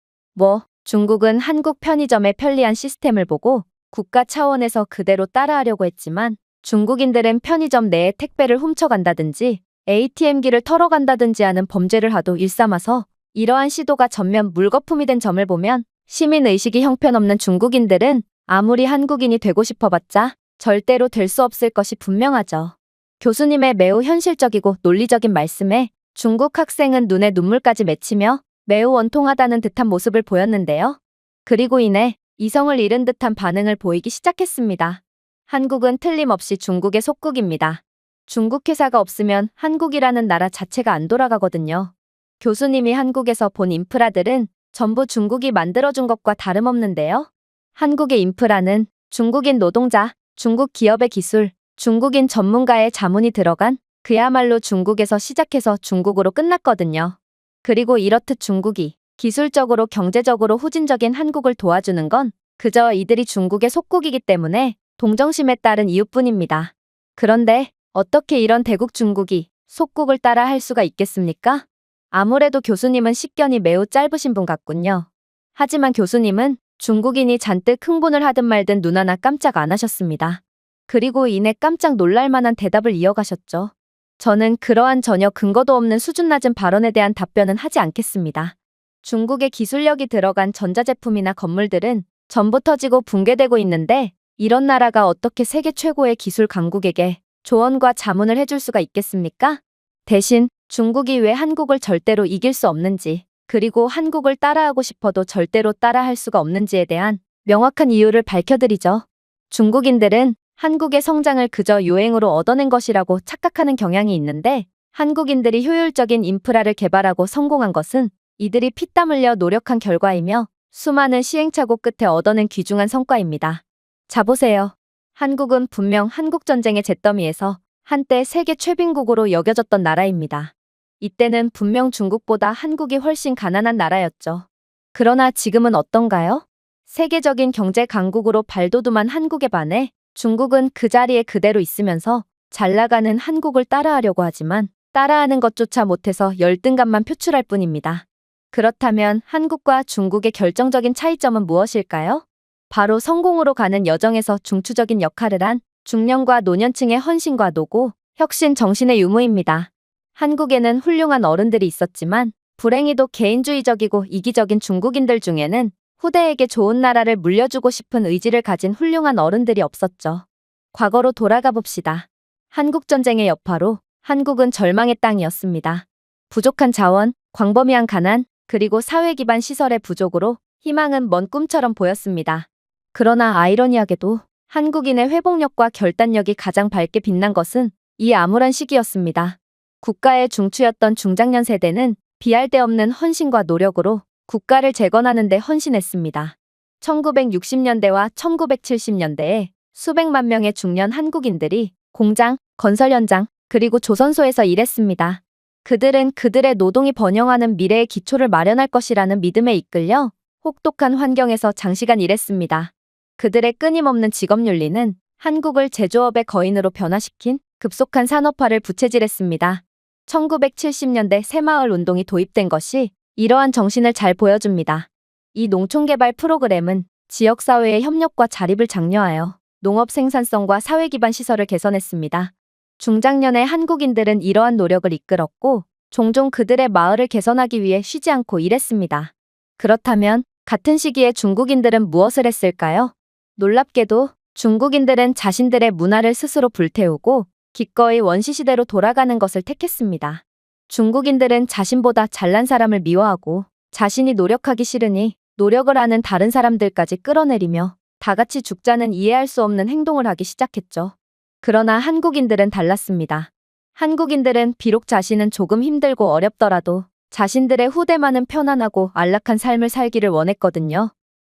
중국은 한국 편의점의 편리한 시스템을 보고 국가 차원에서 그대로 따라하려고 했지만 중국인들은 편의점 내에 택배를 훔쳐간다든지 ATM기를 털어간다든지 하는 범죄를 하도 일삼아서 이러한 시도가 전면 물거품이 된 점을 보면 시민의식이 형편없는 중국인들은 아무리 한국인이 되고 싶어봤자 절대로 될 수 없을 것이 분명하죠. 교수님의 매우 현실적이고 논리적인 말씀에 중국 학생은 눈에 눈물까지 맺히며 매우 원통하다는 듯한 모습을 보였는데요. 그리고 이내 이성을 잃은 듯한 반응을 보이기 시작했습니다. 한국은 틀림없이 중국의 속국입니다. 중국 회사가 없으면 한국이라는 나라 자체가 안 돌아가거든요. 교수님이 한국에서 본 인프라들은 전부 중국이 만들어준 것과 다름없는데요. 한국의 인프라는 중국인 노동자, 중국 기업의 기술, 중국인 전문가의 자문이 들어간 그야말로 중국에서 시작해서 중국으로 끝났거든요. 그리고 이렇듯 중국이 기술적으로 경제적으로 후진적인 한국을 도와주는 건 그저 이들이 중국의 속국이기 때문에 동정심에 따른 이유뿐입니다. 그런데 어떻게 이런 대국 중국이 속국을 따라 할 수가 있겠습니까? 아무래도 교수님은 식견이 매우 짧으신 분 같군요. 하지만 교수님은 중국인이 잔뜩 흥분을 하든 말든 눈 하나 깜짝 안 하셨습니다. 그리고 이내 깜짝 놀랄 만한 대답을 이어가셨죠. 저는 그러한 전혀 근거도 없는 수준 낮은 발언에 대한 답변은 하지 않겠습니다. 중국의 기술력이 들어간 전자제품이나 건물들은 전부 터지고 붕괴되고 있는데 이런 나라가 어떻게 세계 최고의 기술 강국에게 조언과 자문을 해줄 수가 있겠습니까? 대신 중국이 왜 한국을 절대로 이길 수 없는지, 그리고 한국을 따라하고 싶어도 절대로 따라할 수가 없는지에 대한 명확한 이유를 밝혀드리죠. 중국인들은 한국의 성장을 그저 유행으로 얻어낸 것이라고 착각하는 경향이 있는데, 한국인들이 효율적인 인프라를 개발하고 성공한 것은 이들이 피땀 흘려 노력한 결과이며 수많은 시행착오 끝에 얻어낸 귀중한 성과입니다. 자 보세요. 한국은 분명 한국전쟁의 잿더미에서 한때 세계 최빈국으로 여겨졌던 나라입니다. 이때는 분명 중국보다 한국이 훨씬 가난한 나라였죠. 그러나 지금은 어떤가요? 세계적인 경제 강국으로 발돋움한 한국에 반해 중국은 그 자리에 그대로 있으면서 잘 나가는 한국을 따라하려고 하지만 따라하는 것조차 못해서 열등감만 표출할 뿐입니다. 그렇다면 한국과 중국의 결정적인 차이점은 무엇일까요? 바로 성공으로 가는 여정에서 중추적인 역할을 한 중년과 노년층의 헌신과 노고, 혁신 정신의 유무입니다. 한국에는 훌륭한 어른들이 있었지만 불행히도 개인주의적이고 이기적인 중국인들 중에는 후대에게 좋은 나라를 물려주고 싶은 의지를 가진 훌륭한 어른들이 없었죠. 과거로 돌아가 봅시다. 한국전쟁의 여파로 한국은 절망의 땅이었습니다. 부족한 자원, 광범위한 가난, 그리고 사회 기반 시설의 부족으로 희망은 먼 꿈처럼 보였습니다. 그러나 아이러니하게도 한국인의 회복력과 결단력이 가장 밝게 빛난 것은 이 암울한 시기였습니다. 국가의 중추였던 중장년 세대는 비할 데 없는 헌신과 노력으로 국가를 재건하는 데 헌신했습니다. 1960년대와 1970년대에 수백만 명의 중년 한국인들이 공장, 건설 현장, 그리고 조선소에서 일했습니다. 그들은 그들의 노동이 번영하는 미래의 기초를 마련할 것이라는 믿음에 이끌려 혹독한 환경에서 장시간 일했습니다. 그들의 끊임없는 직업윤리는 한국을 제조업의 거인으로 변화시킨 급속한 산업화를 부채질했습니다. 1970년대 새마을 운동이 도입된 것이 이러한 정신을 잘 보여줍니다. 이 농촌개발 프로그램은 지역사회의 협력과 자립을 장려하여 농업 생산성과 사회 기반 시설을 개선했습니다. 중장년의 한국인들은 이러한 노력을 이끌었고 종종 그들의 마을을 개선하기 위해 쉬지 않고 일했습니다. 그렇다면 같은 시기에 중국인들은 무엇을 했을까요? 놀랍게도 중국인들은 자신들의 문화를 스스로 불태우고 기꺼이 원시시대로 돌아가는 것을 택했습니다. 중국인들은 자신보다 잘난 사람을 미워하고 자신이 노력하기 싫으니 노력을 하는 다른 사람들까지 끌어내리며 다 같이 죽자는 이해할 수 없는 행동을 하기 시작했죠. 그러나 한국인들은 달랐습니다. 한국인들은 비록 자신은 조금 힘들고 어렵더라도 자신들의 후대만은 편안하고 안락한 삶을 살기를 원했거든요.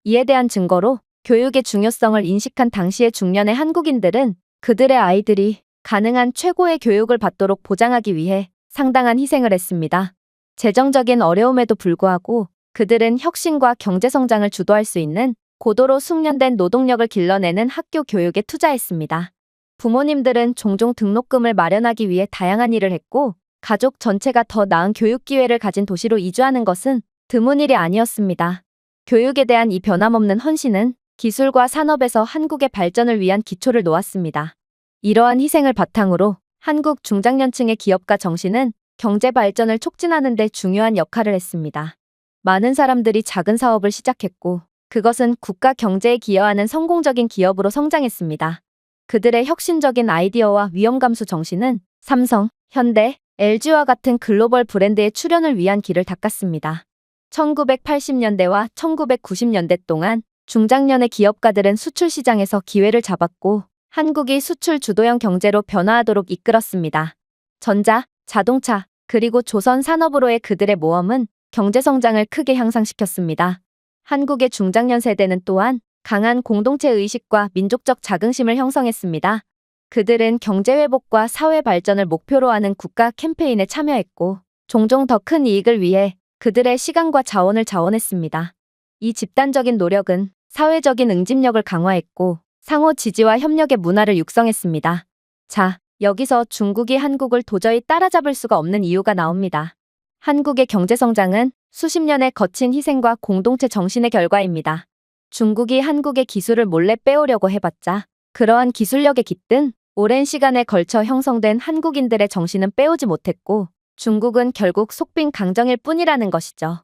이에 대한 증거로 교육의 중요성을 인식한 당시의 중년의 한국인들은 그들의 아이들이 가능한 최고의 교육을 받도록 보장하기 위해 상당한 희생을 했습니다. 재정적인 어려움에도 불구하고 그들은 혁신과 경제성장을 주도할 수 있는 고도로 숙련된 노동력을 길러내는 학교 교육에 투자했습니다. 부모님들은 종종 등록금을 마련하기 위해 다양한 일을 했고 가족 전체가 더 나은 교육 기회를 가진 도시로 이주하는 것은 드문 일이 아니었습니다. 교육에 대한 이 변함없는 헌신은 기술과 산업에서 한국의 발전을 위한 기초를 놓았습니다. 이러한 희생을 바탕으로 한국 중장년층의 기업가 정신은 경제 발전을 촉진하는 데 중요한 역할을 했습니다. 많은 사람들이 작은 사업을 시작했고 그것은 국가 경제에 기여하는 성공적인 기업으로 성장했습니다. 그들의 혁신적인 아이디어와 위험 감수 정신은 삼성, 현대, LG와 같은 글로벌 브랜드의 출현을 위한 길을 닦았습니다. 1980년대와 1990년대 동안 중장년의 기업가들은 수출 시장에서 기회를 잡았고 한국이 수출 주도형 경제로 변화하도록 이끌었습니다. 전자, 자동차, 그리고 조선 산업으로의 그들의 모험은 경제 성장을 크게 향상시켰습니다. 한국의 중장년 세대는 또한 강한 공동체 의식과 민족적 자긍심을 형성했습니다. 그들은 경제 회복과 사회 발전을 목표로 하는 국가 캠페인에 참여했고 종종 더 큰 이익을 위해 그들의 시간과 자원을 자원했습니다. 이 집단적인 노력은 사회적인 응집력을 강화했고 상호 지지와 협력의 문화를 육성했습니다. 자, 여기서 중국이 한국을 도저히 따라잡을 수가 없는 이유가 나옵니다. 한국의 경제 성장은 수십 년의 거친 희생과 공동체 정신의 결과입니다. 중국이 한국의 기술을 몰래 빼오려고 해봤자 그러한 기술력에 깃든 오랜 시간에 걸쳐 형성된 한국인들의 정신은 빼오지 못했고 중국은 결국 속빈 강정일 뿐이라는 것이죠.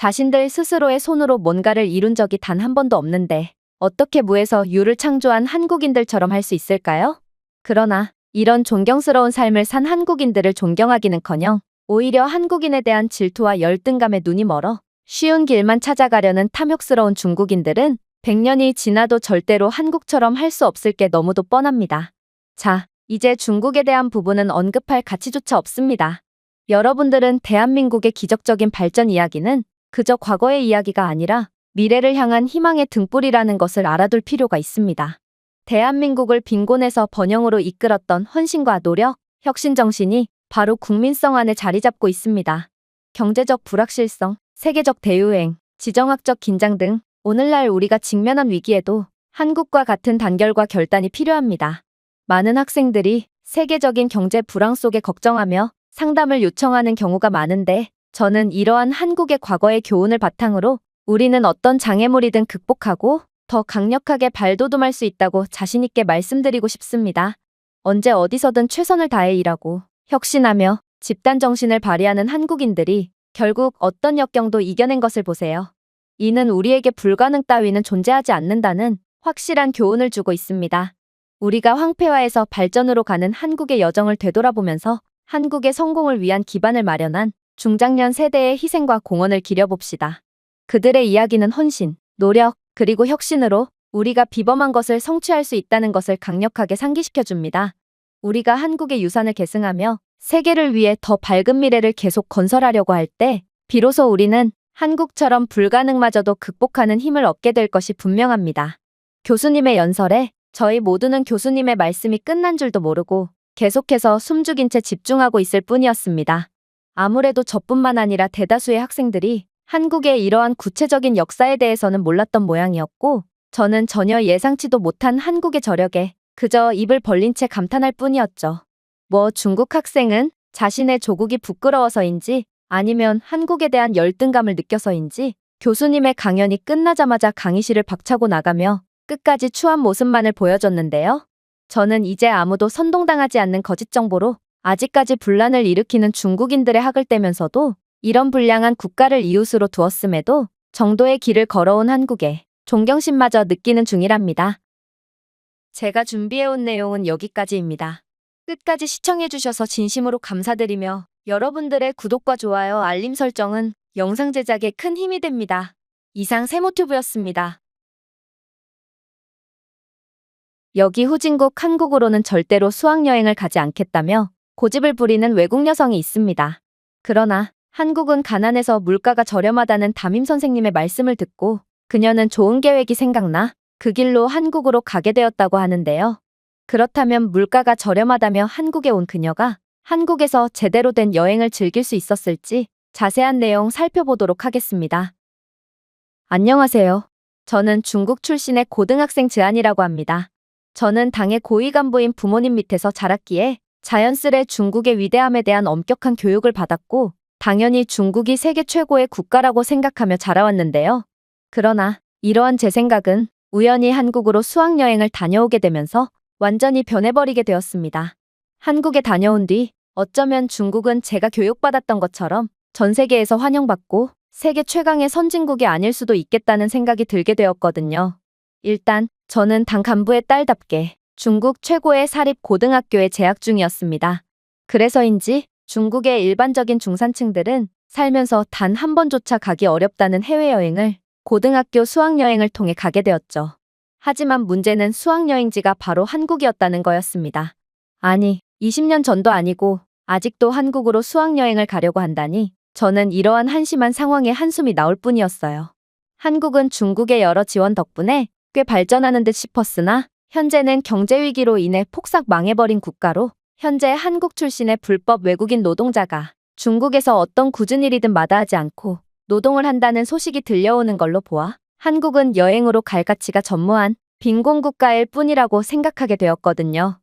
자신들 스스로의 손으로 뭔가를 이룬 적이 단 한 번도 없는데 어떻게 무에서 유를 창조한 한국인들처럼 할 수 있을까요? 그러나 이런 존경스러운 삶을 산 한국인들을 존경하기는커녕 오히려 한국인에 대한 질투와 열등감에 눈이 멀어 쉬운 길만 찾아가려는 탐욕스러운 중국인들은 100년이 지나도 절대로 한국처럼 할 수 없을 게 너무도 뻔합니다. 자, 이제 중국에 대한 부분은 언급할 가치조차 없습니다. 여러분들은 대한민국의 기적적인 발전 이야기는 그저 과거의 이야기가 아니라 미래를 향한 희망의 등불이라는 것을 알아둘 필요가 있습니다. 대한민국을 빈곤에서 번영으로 이끌었던 헌신과 노력, 혁신 정신이 바로 국민성 안에 자리 잡고 있습니다. 경제적 불확실성, 세계적 대유행, 지정학적 긴장 등 오늘날 우리가 직면한 위기에도 한국과 같은 단결과 결단이 필요합니다. 많은 학생들이 세계적인 경제 불황 속에 걱정하며 상담을 요청하는 경우가 많은데 저는 이러한 한국의 과거의 교훈을 바탕으로 우리는 어떤 장애물이든 극복하고 더 강력하게 발돋움할 수 있다고 자신있게 말씀드리고 싶습니다. 언제 어디서든 최선을 다해 일하고 혁신하며 집단 정신을 발휘하는 한국인들이 결국 어떤 역경도 이겨낸 것을 보세요. 이는 우리에게 불가능 따위는 존재하지 않는다는 확실한 교훈을 주고 있습니다. 우리가 황폐화에서 발전으로 가는 한국의 여정을 되돌아보면서 한국의 성공을 위한 기반을 마련한 중장년 세대의 희생과 공헌을 기려봅시다. 그들의 이야기는 헌신, 노력, 그리고 혁신으로 우리가 비범한 것을 성취할 수 있다는 것을 강력하게 상기시켜줍니다. 우리가 한국의 유산을 계승하며 세계를 위해 더 밝은 미래를 계속 건설하려고 할 때 비로소 우리는 한국처럼 불가능마저도 극복하는 힘을 얻게 될 것이 분명합니다. 교수님의 연설에 저희 모두는 교수님의 말씀이 끝난 줄도 모르고 계속해서 숨죽인 채 집중하고 있을 뿐이었습니다. 아무래도 저뿐만 아니라 대다수의 학생들이 한국의 이러한 구체적인 역사에 대해서는 몰랐던 모양이었고 저는 전혀 예상치도 못한 한국의 저력에 그저 입을 벌린 채 감탄할 뿐이었죠. 중국 학생은 자신의 조국이 부끄러워서인지 아니면 한국에 대한 열등감을 느껴서인지 교수님의 강연이 끝나자마자 강의실을 박차고 나가며 끝까지 추한 모습만을 보여줬는데요. 저는 이제 아무도 선동당하지 않는 거짓 정보로 아직까지 분란을 일으키는 중국인들의 학을 떼면서도 이런 불량한 국가를 이웃으로 두었음에도 정도의 길을 걸어온 한국에 존경심마저 느끼는 중이랍니다. 제가 준비해온 내용은 여기까지입니다. 끝까지 시청해주셔서 진심으로 감사드리며 여러분들의 구독과 좋아요, 알림 설정은 영상 제작에 큰 힘이 됩니다. 이상 세모튜브였습니다. 여기 후진국 한국으로는 절대로 수학여행을 가지 않겠다며 고집을 부리는 외국 여성이 있습니다. 그러나 한국은 가난해서 물가가 저렴하다는 담임 선생님의 말씀을 듣고 그녀는 좋은 계획이 생각나 그 길로 한국으로 가게 되었다고 하는데요. 그렇다면 물가가 저렴하다며 한국에 온 그녀가 한국에서 제대로 된 여행을 즐길 수 있었을지 자세한 내용 살펴보도록 하겠습니다. 안녕하세요. 저는 중국 출신의 고등학생 즈안이라고 합니다. 저는 당의 고위 간부인 부모님 밑에서 자랐기에 자연스레 중국의 위대함에 대한 엄격한 교육을 받았고 당연히 중국이 세계 최고의 국가라고 생각하며 자라왔는데요. 그러나 이러한 제 생각은 우연히 한국으로 수학여행을 다녀오게 되면서 완전히 변해버리게 되었습니다. 한국에 다녀온 뒤 어쩌면 중국은 제가 교육받았던 것처럼 전 세계에서 환영받고 세계 최강의 선진국이 아닐 수도 있겠다는 생각이 들게 되었거든요. 일단 저는 당 간부의 딸답게 중국 최고의 사립 고등학교에 재학 중이었습니다. 그래서인지 중국의 일반적인 중산층들은 살면서 단 한 번조차 가기 어렵다는 해외여행을 고등학교 수학여행을 통해 가게 되었죠. 하지만 문제는 수학여행지가 바로 한국이었다는 거였습니다. 아니, 20년 전도 아니고 아직도 한국으로 수학여행을 가려고 한다니 저는 이러한 한심한 상황에 한숨이 나올 뿐이었어요. 한국은 중국의 여러 지원 덕분에 꽤 발전하는 듯 싶었으나 현재는 경제위기로 인해 폭삭 망해버린 국가로 현재 한국 출신의 불법 외국인 노동자가 중국에서 어떤 굳은 일이든 마다하지 않고 노동을 한다는 소식이 들려오는 걸로 보아 한국은 여행으로 갈 가치가 전무한 빈곤 국가일 뿐이라고 생각하게 되었거든요.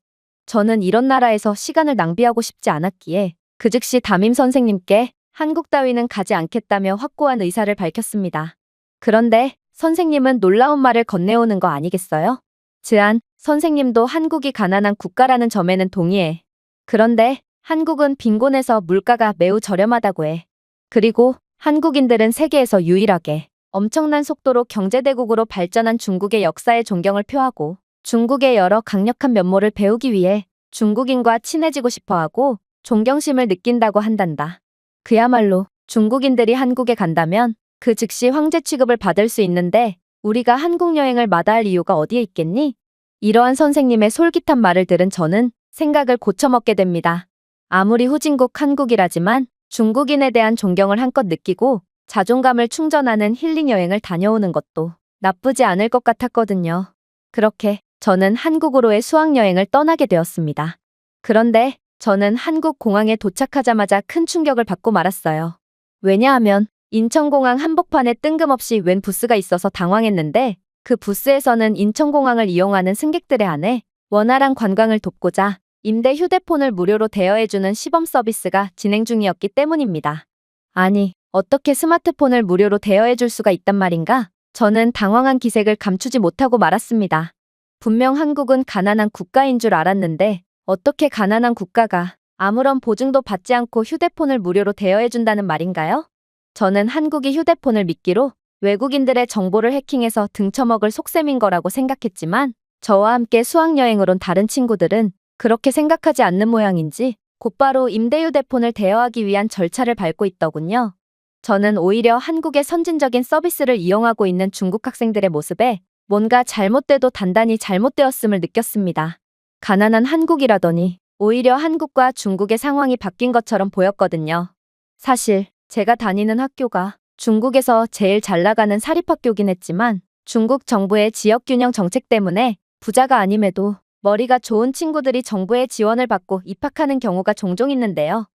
저는 이런 나라에서 시간을 낭비하고 싶지 않았기에 그 즉시 담임 선생님께 한국 따위는 가지 않겠다며 확고한 의사를 밝혔습니다. 그런데 선생님은 놀라운 말을 건네오는 거 아니겠어요? 즈안, 선생님도 한국이 가난한 국가라는 점에는 동의해. 그런데 한국은 빈곤해서 물가가 매우 저렴하다고 해. 그리고 한국인들은 세계에서 유일하게 엄청난 속도로 경제대국으로 발전한 중국의 역사에 존경을 표하고 중국의 여러 강력한 면모를 배우기 위해 중국인과 친해지고 싶어하고 존경심을 느낀다고 한단다. 그야말로 중국인들이 한국에 간다면 그 즉시 황제 취급을 받을 수 있는데 우리가 한국 여행을 마다할 이유가 어디에 있겠니? 이러한 선생님의 솔깃한 말을 들은 저는 생각을 고쳐먹게 됩니다. 아무리 후진국 한국이라지만 중국인에 대한 존경을 한껏 느끼고 자존감을 충전하는 힐링 여행을 다녀오는 것도 나쁘지 않을 것 같았거든요. 그렇게 저는 한국으로의 수학여행을 떠나게 되었습니다. 그런데 저는 한국 공항에 도착하자마자 큰 충격을 받고 말았어요. 왜냐하면 인천공항 한복판에 뜬금없이 웬 부스가 있어서 당황했는데 그 부스에서는 인천공항을 이용하는 승객들의 안에 원활한 관광을 돕고자 임대 휴대폰을 무료로 대여해주는 시범 서비스가 진행 중이었기 때문입니다. 아니, 어떻게 스마트폰을 무료로 대여해줄 수가 있단 말인가? 저는 당황한 기색을 감추지 못하고 말았습니다. 분명 한국은 가난한 국가인 줄 알았는데 어떻게 가난한 국가가 아무런 보증도 받지 않고 휴대폰을 무료로 대여해준다는 말인가요? 저는 한국이 휴대폰을 미끼로 외국인들의 정보를 해킹해서 등쳐먹을 속셈인 거라고 생각했지만 저와 함께 수학여행을 온 다른 친구들은 그렇게 생각하지 않는 모양인지 곧바로 임대 휴대폰을 대여하기 위한 절차를 밟고 있더군요. 저는 오히려 한국의 선진적인 서비스를 이용하고 있는 중국 학생들의 모습에 뭔가 잘못돼도 단단히 잘못되었음을 느꼈습니다. 가난한 한국이라더니 오히려 한국과 중국의 상황이 바뀐 것처럼 보였거든요. 사실 제가 다니는 학교가 중국에서 제일 잘 나가는 사립학교긴 했지만 중국 정부의 지역균형 정책 때문에 부자가 아님에도 머리가 좋은 친구들이 정부의 지원을 받고 입학하는 경우가 종종 있는데요.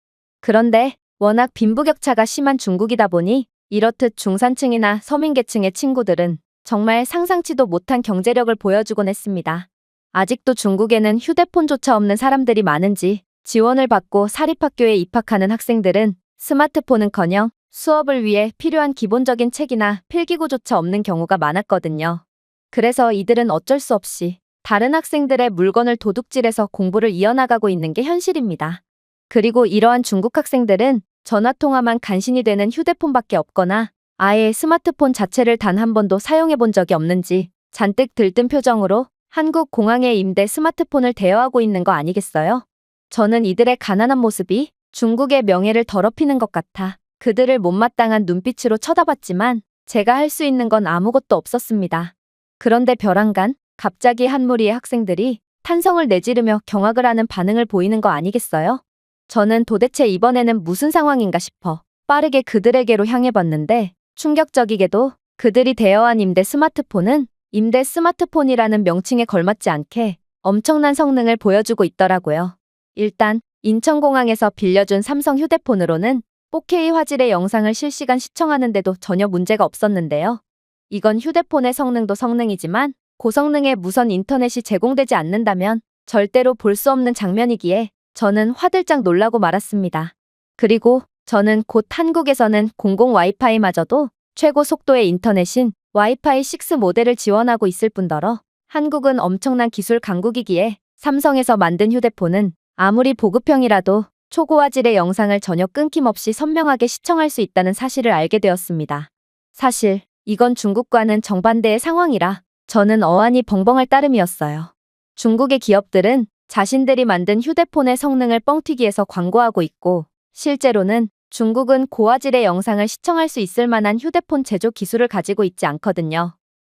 그런데 워낙 빈부격차가 심한 중국이다 보니 이렇듯 중산층이나 서민계층의 친구들은 정말 상상치도 못한 경제력을 보여주곤 했습니다. 아직도 중국에는 휴대폰조차 없는 사람들이 많은지 지원을 받고 사립학교에 입학하는 학생들은 스마트폰은커녕 수업을 위해 필요한 기본적인 책이나 필기구조차 없는 경우가 많았거든요. 그래서 이들은 어쩔 수 없이 다른 학생들의 물건을 도둑질해서 공부를 이어나가고 있는 게 현실입니다. 그리고 이러한 중국 학생들은 전화통화만 간신히 되는 휴대폰밖에 없거나 아예 스마트폰 자체를 단 한 번도 사용해 본 적이 없는지 잔뜩 들뜬 표정으로 한국 공항에 임대 스마트폰을 대여하고 있는 거 아니겠어요? 저는 이들의 가난한 모습이 중국의 명예를 더럽히는 것 같아 그들을 못마땅한 눈빛으로 쳐다봤지만 제가 할 수 있는 건 아무것도 없었습니다. 그런데 벼랑간 갑자기 한 무리의 학생들이 탄성을 내지르며 경악을 하는 반응을 보이는 거 아니겠어요? 저는 도대체 이번에는 무슨 상황인가 싶어 빠르게 그들에게로 향해 봤는데 충격적이게도 그들이 대여한 임대 스마트폰은 임대 스마트폰이라는 명칭에 걸맞지 않게 엄청난 성능을 보여주고 있더라고요. 일단 인천공항에서 빌려준 삼성 휴대폰으로는 4K 화질의 영상을 실시간 시청하는데도 전혀 문제가 없었는데요. 이건 휴대폰의 성능도 성능이지만 고성능의 무선 인터넷이 제공되지 않는다면 절대로 볼 수 없는 장면이기에 저는 화들짝 놀라고 말았습니다. 그리고 저는 곧 한국에서는 공공 와이파이마저도 최고 속도의 인터넷인 와이파이 6 모델을 지원하고 있을 뿐더러 한국은 엄청난 기술 강국이기에 삼성에서 만든 휴대폰은 아무리 보급형이라도 초고화질의 영상을 전혀 끊김없이 선명하게 시청할 수 있다는 사실을 알게 되었습니다. 사실 이건 중국과는 정반대의 상황이라 저는 어안이 벙벙할 따름이었어요. 중국의 기업들은 자신들이 만든 휴대폰의 성능을 뻥튀기해서 광고하고 있고 실제로는 중국은 고화질의 영상을 시청할 수 있을 만한 휴대폰 제조 기술을 가지고 있지 않거든요.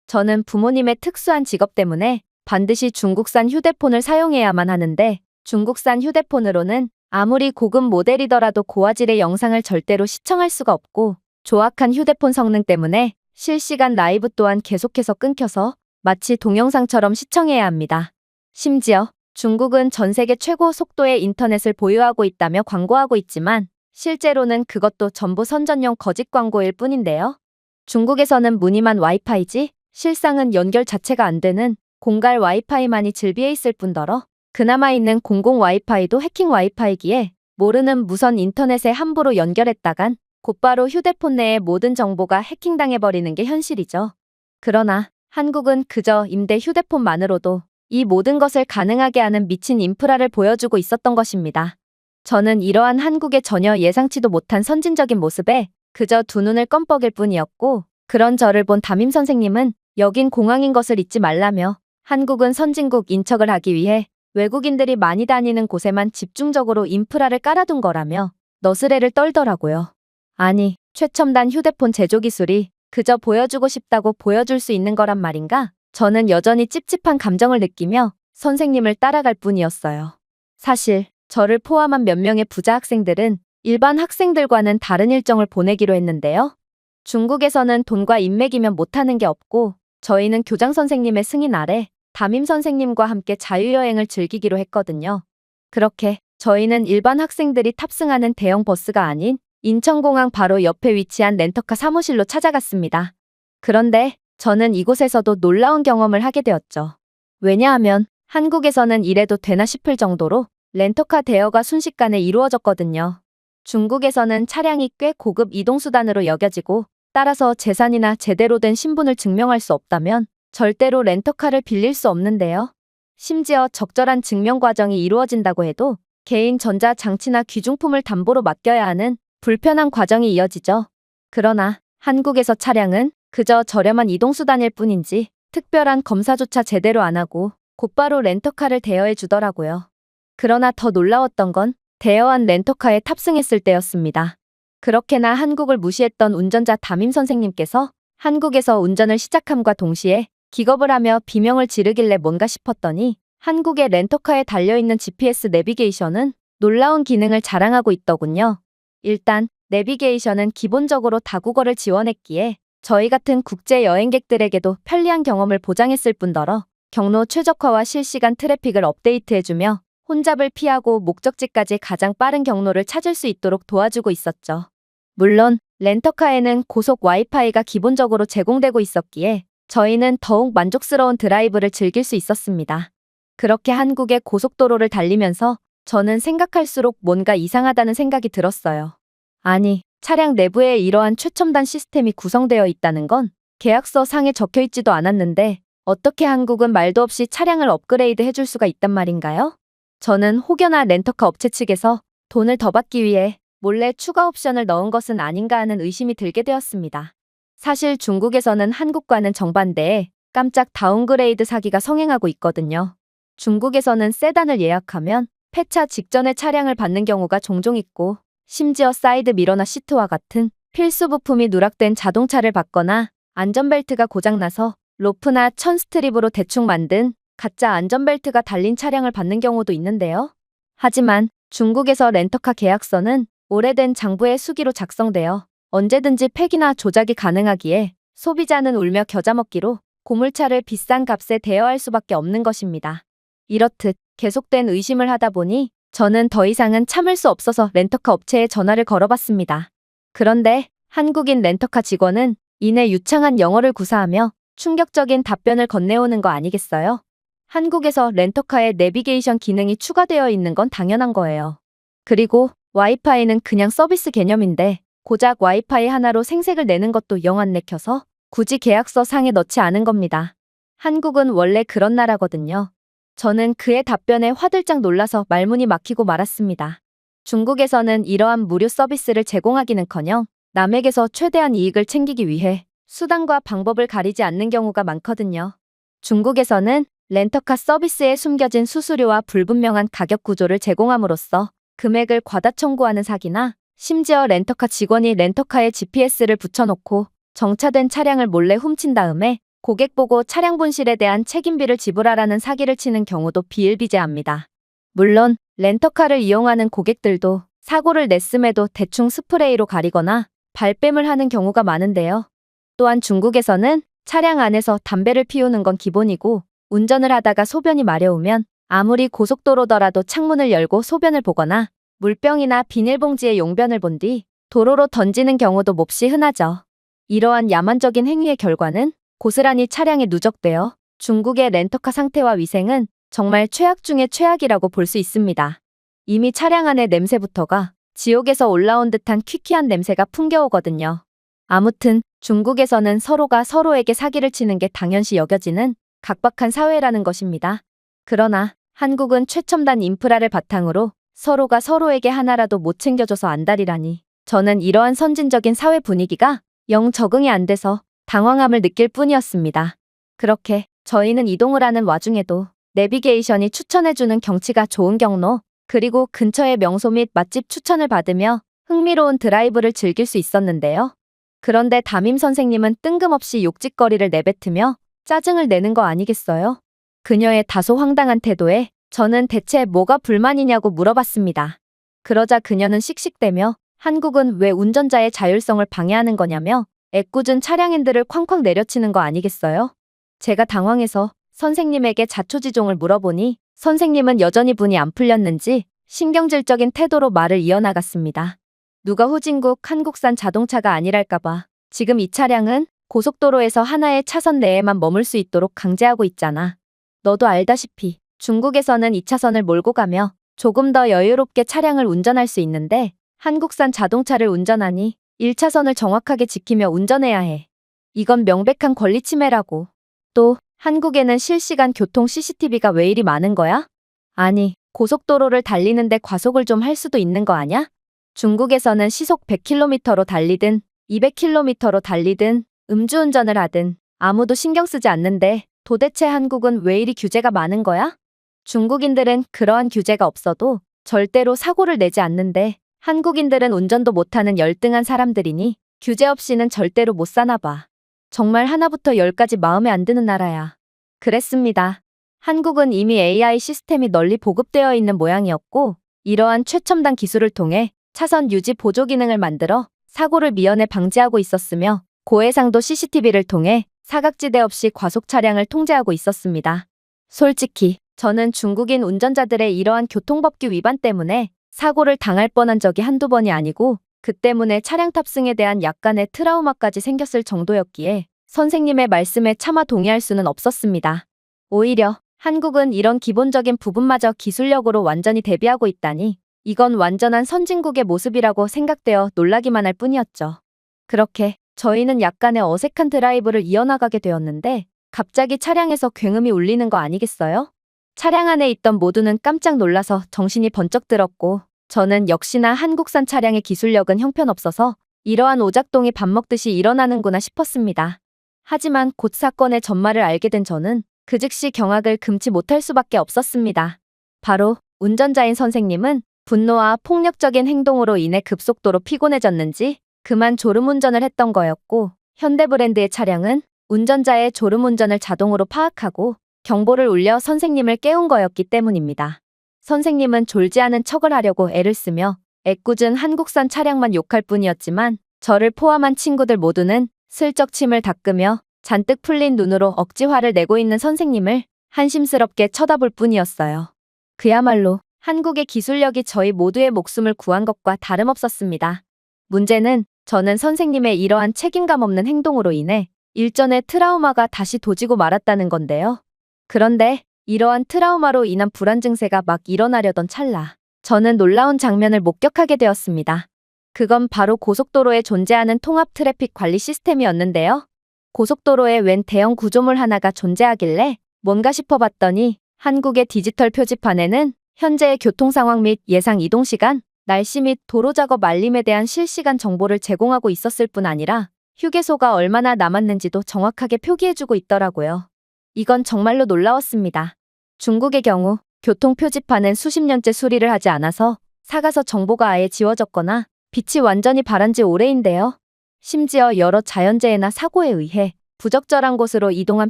저는 부모님의 특수한 직업 때문에 반드시 중국산 휴대폰을 사용해야만 하는데 중국산 휴대폰으로는 아무리 고급 모델이더라도 고화질의 영상을 절대로 시청할 수가 없고 조악한 휴대폰 성능 때문에 실시간 라이브 또한 계속해서 끊겨서 마치 동영상처럼 시청해야 합니다. 심지어 중국은 전 세계 최고 속도의 인터넷을 보유하고 있다며 광고하고 있지만 실제로는 그것도 전부 선전용 거짓 광고일 뿐인데요. 중국에서는 무늬만 와이파이지 실상은 연결 자체가 안 되는 공갈 와이파이만이 즐비해 있을 뿐더러 그나마 있는 공공 와이파이도 해킹 와이파이기에 모르는 무선 인터넷에 함부로 연결했다간 곧바로 휴대폰 내의 모든 정보가 해킹당해버리는 게 현실이죠. 그러나 한국은 그저 임대 휴대폰만으로도 이 모든 것을 가능하게 하는 미친 인프라를 보여주고 있었던 것입니다. 저는 이러한 한국의 전혀 예상치도 못한 선진적인 모습에 그저 두 눈을 껌뻑일 뿐이었고, 그런 저를 본 담임 선생님은 여긴 공항인 것을 잊지 말라며 한국은 선진국인 척을 하기 위해 외국인들이 많이 다니는 곳에만 집중적으로 인프라를 깔아둔 거라며 너스레를 떨더라고요. 아니, 최첨단 휴대폰 제조 기술이 그저 보여주고 싶다고 보여줄 수 있는 거란 말인가? 저는 여전히 찝찝한 감정을 느끼며 선생님을 따라갈 뿐이었어요. 사실 저를 포함한 몇 명의 부자 학생들은 일반 학생들과는 다른 일정을 보내기로 했는데요. 중국에서는 돈과 인맥이면 못하는 게 없고 저희는 교장 선생님의 승인 아래 담임 선생님과 함께 자유여행을 즐기기로 했거든요. 그렇게 저희는 일반 학생들이 탑승하는 대형 버스가 아닌 인천공항 바로 옆에 위치한 렌터카 사무실로 찾아갔습니다. 그런데 저는 이곳에서도 놀라운 경험을 하게 되었죠. 왜냐하면 한국에서는 이래도 되나 싶을 정도로 렌터카 대여가 순식간에 이루어졌거든요. 중국에서는 차량이 꽤 고급 이동수단으로 여겨지고 따라서 재산이나 제대로 된 신분을 증명할 수 없다면 절대로 렌터카를 빌릴 수 없는데요. 심지어 적절한 증명 과정이 이루어진다고 해도 개인 전자장치나 귀중품을 담보로 맡겨야 하는 불편한 과정이 이어지죠. 그러나 한국에서 차량은 그저 저렴한 이동수단일 뿐인지 특별한 검사조차 제대로 안 하고 곧바로 렌터카를 대여해 주더라고요. 그러나 더 놀라웠던 건 대여한 렌터카에 탑승했을 때였습니다. 그렇게나 한국을 무시했던 운전자 담임 선생님께서 한국에서 운전을 시작함과 동시에 기겁을 하며 비명을 지르길래 뭔가 싶었더니 한국의 렌터카에 달려있는 GPS 내비게이션은 놀라운 기능을 자랑하고 있더군요. 일단 내비게이션은 기본적으로 다국어를 지원했기에 저희 같은 국제 여행객들에게도 편리한 경험을 보장했을 뿐더러 경로 최적화와 실시간 트래픽을 업데이트해주며 혼잡을 피하고 목적지까지 가장 빠른 경로를 찾을 수 있도록 도와주고 있었죠. 물론 렌터카에는 고속 와이파이가 기본적으로 제공되고 있었기에 저희는 더욱 만족스러운 드라이브를 즐길 수 있었습니다. 그렇게 한국의 고속도로를 달리면서 저는 생각할수록 뭔가 이상하다는 생각이 들었어요. 아니, 차량 내부에 이러한 최첨단 시스템이 구성되어 있다는 건 계약서 상에 적혀 있지도 않았는데 어떻게 한국은 말도 없이 차량을 업그레이드 해줄 수가 있단 말인가요? 저는 혹여나 렌터카 업체 측에서 돈을 더 받기 위해 몰래 추가 옵션을 넣은 것은 아닌가 하는 의심이 들게 되었습니다. 사실 중국에서는 한국과는 정반대에 깜짝 다운그레이드 사기가 성행하고 있거든요. 중국에서는 세단을 예약하면 폐차 직전에 차량을 받는 경우가 종종 있고 심지어 사이드 미러나 시트와 같은 필수 부품이 누락된 자동차를 받거나 안전벨트가 고장나서 로프나 천 스트립으로 대충 만든 가짜 안전벨트가 달린 차량을 받는 경우도 있는데요. 하지만 중국에서 렌터카 계약서는 오래된 장부의 수기로 작성되어 언제든지 폐기나 조작이 가능하기에 소비자는 울며 겨자 먹기로 고물차를 비싼 값에 대여할 수밖에 없는 것입니다. 이렇듯 계속된 의심을 하다 보니 저는 더 이상은 참을 수 없어서 렌터카 업체에 전화를 걸어봤습니다. 그런데 한국인 렌터카 직원은 이내 유창한 영어를 구사하며 충격적인 답변을 건네오는 거 아니겠어요? 한국에서 렌터카에 내비게이션 기능이 추가되어 있는 건 당연한 거예요. 그리고 와이파이는 그냥 서비스 개념인데 고작 와이파이 하나로 생색을 내는 것도 영 안 내켜서 굳이 계약서 상에 넣지 않은 겁니다. 한국은 원래 그런 나라거든요. 저는 그의 답변에 화들짝 놀라서 말문이 막히고 말았습니다. 중국에서는 이러한 무료 서비스를 제공하기는커녕 남에게서 최대한 이익을 챙기기 위해 수단과 방법을 가리지 않는 경우가 많거든요. 중국에서는 렌터카 서비스에 숨겨진 수수료와 불분명한 가격 구조를 제공함으로써 금액을 과다 청구하는 사기나 심지어 렌터카 직원이 렌터카에 GPS를 붙여놓고 정차된 차량을 몰래 훔친 다음에 고객 보고 차량 분실에 대한 책임비를 지불하라는 사기를 치는 경우도 비일비재합니다. 물론 렌터카를 이용하는 고객들도 사고를 냈음에도 대충 스프레이로 가리거나 발뺌을 하는 경우가 많은데요. 또한 중국에서는 차량 안에서 담배를 피우는 건 기본이고 운전을 하다가 소변이 마려우면 아무리 고속도로더라도 창문을 열고 소변을 보거나 물병이나 비닐봉지에 용변을 본 뒤 도로로 던지는 경우도 몹시 흔하죠. 이러한 야만적인 행위의 결과는 고스란히 차량에 누적되어 중국의 렌터카 상태와 위생은 정말 최악 중의 최악이라고 볼 수 있습니다. 이미 차량 안의 냄새부터가 지옥에서 올라온 듯한 퀴퀴한 냄새가 풍겨오거든요. 아무튼 중국에서는 서로가 서로에게 사기를 치는 게 당연시 여겨지는 각박한 사회라는 것입니다. 그러나 한국은 최첨단 인프라를 바탕으로 서로가 서로에게 하나라도 못 챙겨줘서 안달이라니 저는 이러한 선진적인 사회 분위기가 영 적응이 안 돼서 당황함을 느낄 뿐이었습니다. 그렇게 저희는 이동을 하는 와중에도 내비게이션이 추천해주는 경치가 좋은 경로, 그리고 근처의 명소 및 맛집 추천을 받으며 흥미로운 드라이브를 즐길 수 있었는데요. 그런데 담임 선생님은 뜬금없이 욕짓거리를 내뱉으며 짜증을 내는 거 아니겠어요? 그녀의 다소 황당한 태도에 저는 대체 뭐가 불만이냐고 물어봤습니다. 그러자 그녀는 씩씩대며 한국은 왜 운전자의 자율성을 방해하는 거냐며 애꿎은 차량인들을 쾅쾅 내려치는 거 아니겠어요? 제가 당황해서 선생님에게 자초지종을 물어보니 선생님은 여전히 분이 안 풀렸는지 신경질적인 태도로 말을 이어나갔습니다. 누가 후진국 한국산 자동차가 아니랄까봐 지금 이 차량은 고속도로에서 하나의 차선 내에만 머물 수 있도록 강제하고 있잖아. 너도 알다시피 중국에서는 2차선을 몰고 가며 조금 더 여유롭게 차량을 운전할 수 있는데 한국산 자동차를 운전하니 1차선을 정확하게 지키며 운전해야 해. 이건 명백한 권리 침해라고. 또 한국에는 실시간 교통 CCTV가 왜 이리 많은 거야? 아니, 고속도로를 달리는데 과속을 좀 할 수도 있는 거 아냐? 중국에서는 시속 100km로 달리든 200km로 달리든 음주운전을 하든 아무도 신경 쓰지 않는데 도대체 한국은 왜 이리 규제가 많은 거야? 중국인들은 그러한 규제가 없어도 절대로 사고를 내지 않는데 한국인들은 운전도 못하는 열등한 사람들이니 규제 없이는 절대로 못 사나 봐. 정말 하나부터 열까지 마음에 안 드는 나라야. 그랬습니다. 한국은 이미 AI 시스템이 널리 보급되어 있는 모양이었고 이러한 최첨단 기술을 통해 차선 유지 보조 기능을 만들어 사고를 미연에 방지하고 있었으며 고해상도 CCTV를 통해 사각지대 없이 과속 차량을 통제하고 있었습니다. 솔직히 저는 중국인 운전자들의 이러한 교통법규 위반 때문에 사고를 당할 뻔한 적이 한두 번이 아니고 그 때문에 차량 탑승에 대한 약간의 트라우마까지 생겼을 정도였기에 선생님의 말씀에 차마 동의할 수는 없었습니다. 오히려 한국은 이런 기본적인 부분마저 기술력으로 완전히 대비하고 있다니 이건 완전한 선진국의 모습이라고 생각되어 놀라기만 할 뿐이었죠. 그렇게 저희는 약간의 어색한 드라이브를 이어나가게 되었는데 갑자기 차량에서 굉음이 울리는 거 아니겠어요? 차량 안에 있던 모두는 깜짝 놀라서 정신이 번쩍 들었고 저는 역시나 한국산 차량의 기술력은 형편없어서 이러한 오작동이 밥 먹듯이 일어나는구나 싶었습니다. 하지만 곧 사건의 전말을 알게 된 저는 그 즉시 경악을 금치 못할 수밖에 없었습니다. 바로 운전자인 선생님은 분노와 폭력적인 행동으로 인해 급속도로 피곤해졌는지 그만 졸음운전을 했던 거였고 현대 브랜드의 차량은 운전자의 졸음운전을 자동으로 파악하고 경보를 울려 선생님을 깨운 거였기 때문입니다. 선생님은 졸지 않은 척을 하려고 애를 쓰며 애꿎은 한국산 차량만 욕할 뿐이었지만 저를 포함한 친구들 모두는 슬쩍 침을 닦으며 잔뜩 풀린 눈으로 억지 화를 내고 있는 선생님을 한심스럽게 쳐다볼 뿐이었어요. 그야말로 한국의 기술력이 저희 모두의 목숨을 구한 것과 다름없었습니다. 문제는 저는 선생님의 이러한 책임감 없는 행동으로 인해 일전의 트라우마가 다시 도지고 말았다는 건데요. 그런데 이러한 트라우마로 인한 불안 증세가 막 일어나려던 찰나 저는 놀라운 장면을 목격하게 되었습니다. 그건 바로 고속도로에 존재하는 통합 트래픽 관리 시스템이었는데요. 고속도로에 웬 대형 구조물 하나가 존재하길래 뭔가 싶어봤더니 한국의 디지털 표지판에는 현재의 교통 상황 및 예상 이동 시간, 날씨 및 도로 작업 알림에 대한 실시간 정보를 제공하고 있었을 뿐 아니라 휴게소가 얼마나 남았는지도 정확하게 표기해주고 있더라고요. 이건 정말로 놀라웠습니다. 중국의 경우 교통 표지판은 수십 년째 수리를 하지 않아서 사가서 정보가 아예 지워졌거나 빛이 완전히 바란 지 오래인데요. 심지어 여러 자연재해나 사고에 의해 부적절한 곳으로 이동한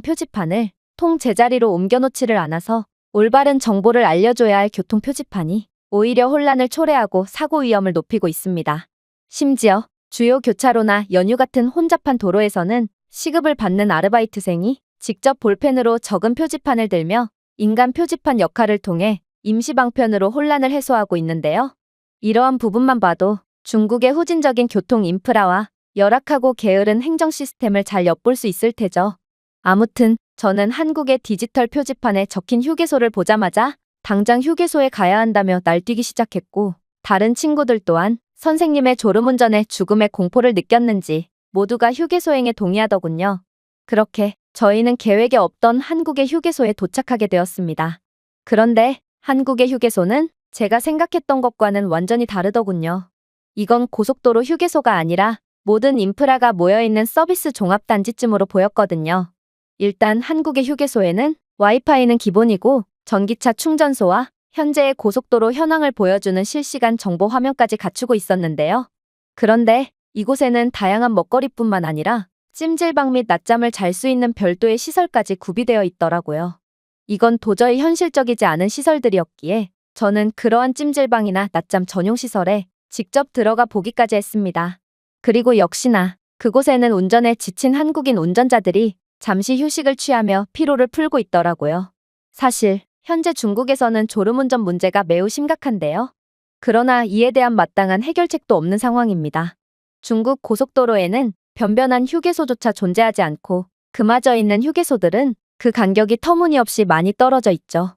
표지판을 통 제자리로 옮겨놓지를 않아서 올바른 정보를 알려줘야 할 교통 표지판이 오히려 혼란을 초래하고 사고 위험을 높이고 있습니다. 심지어 주요 교차로나 연유 같은 혼잡한 도로에서는 시급을 받는 아르바이트생이 직접 볼펜으로 적은 표지판을 들며 인간 표지판 역할을 통해 임시방편으로 혼란을 해소하고 있는데요. 이러한 부분만 봐도 중국의 후진적인 교통 인프라와 열악하고 게으른 행정 시스템을 잘 엿볼 수 있을 테죠. 아무튼 저는 한국의 디지털 표지판에 적힌 휴게소를 보자마자 당장 휴게소에 가야 한다며 날뛰기 시작했고 다른 친구들 또한 선생님의 졸음운전에 죽음의 공포를 느꼈는지 모두가 휴게소행에 동의하더군요. 그렇게 저희는 계획에 없던 한국의 휴게소에 도착하게 되었습니다. 그런데 한국의 휴게소는 제가 생각했던 것과는 완전히 다르더군요. 이건 고속도로 휴게소가 아니라 모든 인프라가 모여있는 서비스 종합단지쯤으로 보였거든요. 일단 한국의 휴게소에는 와이파이는 기본이고 전기차 충전소와 현재의 고속도로 현황을 보여주는 실시간 정보 화면까지 갖추고 있었는데요. 그런데 이곳에는 다양한 먹거리뿐만 아니라 찜질방 및 낮잠을 잘 수 있는 별도의 시설까지 구비되어 있더라고요. 이건 도저히 현실적이지 않은 시설들이었기에 저는 그러한 찜질방이나 낮잠 전용 시설에 직접 들어가 보기까지 했습니다. 그리고 역시나 그곳에는 운전에 지친 한국인 운전자들이 잠시 휴식을 취하며 피로를 풀고 있더라고요. 사실 현재 중국에서는 졸음운전 문제가 매우 심각한데요. 그러나 이에 대한 마땅한 해결책도 없는 상황입니다. 중국 고속도로에는 변변한 휴게소조차 존재하지 않고 그마저 있는 휴게소들은 그 간격이 터무니없이 많이 떨어져 있죠.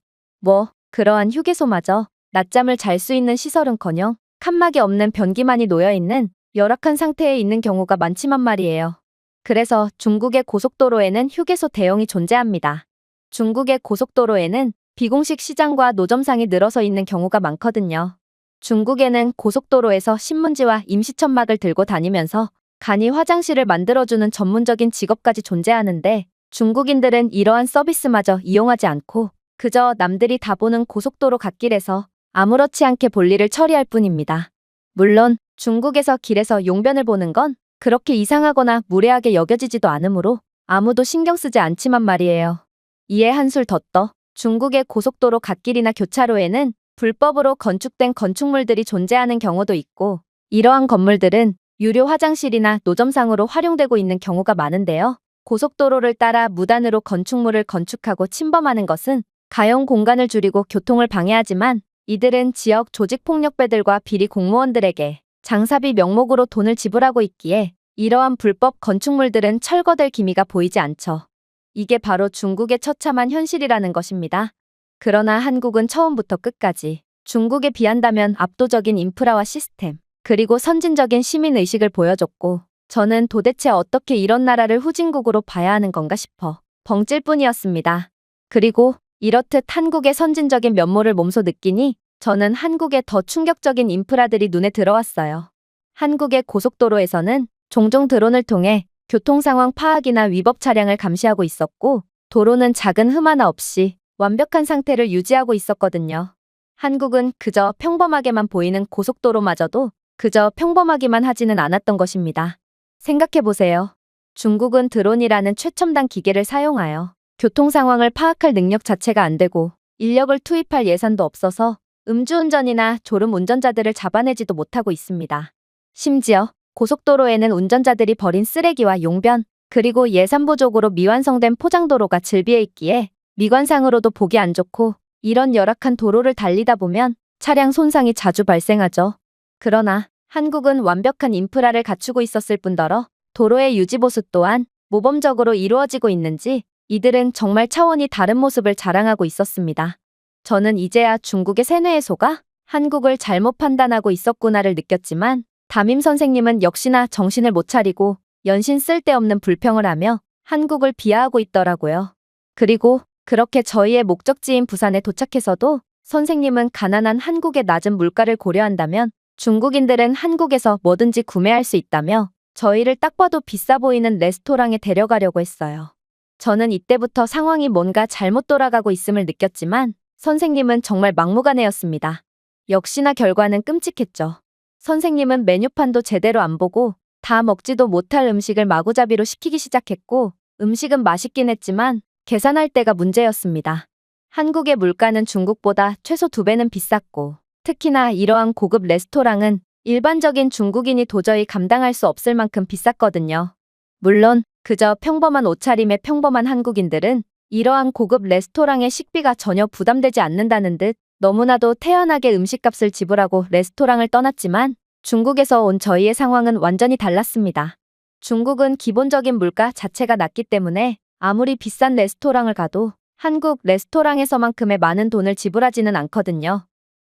그러한 휴게소마저 낮잠을 잘 수 있는 시설은커녕 칸막이 없는 변기만이 놓여있는 열악한 상태에 있는 경우가 많지만 말이에요. 그래서 중국의 고속도로에는 휴게소 대용이 존재합니다. 중국의 고속도로에는 비공식 시장과 노점상이 늘어서 있는 경우가 많거든요. 중국에는 고속도로에서 신문지와 임시천막을 들고 다니면서 간이 화장실을 만들어주는 전문적인 직업까지 존재하는데 중국인들은 이러한 서비스마저 이용하지 않고 그저 남들이 다 보는 고속도로 갓길에서 아무렇지 않게 볼일을 처리할 뿐입니다. 물론 중국에서 길에서 용변을 보는 건 그렇게 이상하거나 무례하게 여겨지지도 않으므로 아무도 신경 쓰지 않지만 말이에요. 이에 한술 더 떠 중국의 고속도로 갓길이나 교차로에는 불법으로 건축된 건축물들이 존재하는 경우도 있고 이러한 건물들은 유료 화장실이나 노점상으로 활용되고 있는 경우가 많은데요. 고속도로를 따라 무단으로 건축물을 건축하고 침범하는 것은 가용 공간을 줄이고 교통을 방해하지만 이들은 지역 조직폭력배들과 비리 공무원들에게 장사비 명목으로 돈을 지불하고 있기에 이러한 불법 건축물들은 철거될 기미가 보이지 않죠. 이게 바로 중국의 처참한 현실이라는 것입니다. 그러나 한국은 처음부터 끝까지 중국에 비한다면 압도적인 인프라와 시스템, 그리고 선진적인 시민의식을 보여줬고 저는 도대체 어떻게 이런 나라를 후진국으로 봐야 하는 건가 싶어 벙찔 뿐이었습니다. 그리고 이렇듯 한국의 선진적인 면모를 몸소 느끼니 저는 한국의 더 충격적인 인프라들이 눈에 들어왔어요. 한국의 고속도로에서는 종종 드론을 통해 교통 상황 파악이나 위법 차량을 감시하고 있었고 도로는 작은 흠 하나 없이 완벽한 상태를 유지하고 있었거든요. 한국은 그저 평범하게만 보이는 고속도로마저도 그저 평범하기만 하지는 않았던 것입니다. 생각해보세요. 중국은 드론이라는 최첨단 기계를 사용하여 교통 상황을 파악할 능력 자체가 안 되고 인력을 투입할 예산도 없어서 음주운전이나 졸음 운전자들을 잡아내지도 못하고 있습니다. 심지어 고속도로에는 운전자들이 버린 쓰레기와 용변, 그리고 예산 부족으로 미완성된 포장도로가 즐비해 있기에 미관상으로도 보기 안 좋고 이런 열악한 도로를 달리다 보면 차량 손상이 자주 발생하죠. 그러나 한국은 완벽한 인프라를 갖추고 있었을 뿐더러 도로의 유지보수 또한 모범적으로 이루어지고 있는지 이들은 정말 차원이 다른 모습을 자랑하고 있었습니다. 저는 이제야 중국의 세뇌에 속아 한국을 잘못 판단하고 있었구나를 느꼈지만 담임 선생님은 역시나 정신을 못 차리고 연신 쓸데없는 불평을 하며 한국을 비하하고 있더라고요. 그리고 그렇게 저희의 목적지인 부산에 도착해서도 선생님은 가난한 한국의 낮은 물가를 고려한다면 중국인들은 한국에서 뭐든지 구매할 수 있다며 저희를 딱 봐도 비싸 보이는 레스토랑에 데려가려고 했어요. 저는 이때부터 상황이 뭔가 잘못 돌아가고 있음을 느꼈지만 선생님은 정말 막무가내였습니다. 역시나 결과는 끔찍했죠. 선생님은 메뉴판도 제대로 안 보고 다 먹지도 못할 음식을 마구잡이로 시키기 시작했고 음식은 맛있긴 했지만 계산할 때가 문제였습니다. 한국의 물가는 중국보다 최소 2배는 비쌌고 특히나 이러한 고급 레스토랑은 일반적인 중국인이 도저히 감당할 수 없을 만큼 비쌌거든요. 물론 그저 평범한 옷차림의 평범한 한국인들은 이러한 고급 레스토랑의 식비가 전혀 부담되지 않는다는 듯 너무나도 태연하게 음식값을 지불하고 레스토랑을 떠났지만 중국에서 온 저희의 상황은 완전히 달랐습니다. 중국은 기본적인 물가 자체가 낮기 때문에 아무리 비싼 레스토랑을 가도 한국 레스토랑에서만큼의 많은 돈을 지불하지는 않거든요.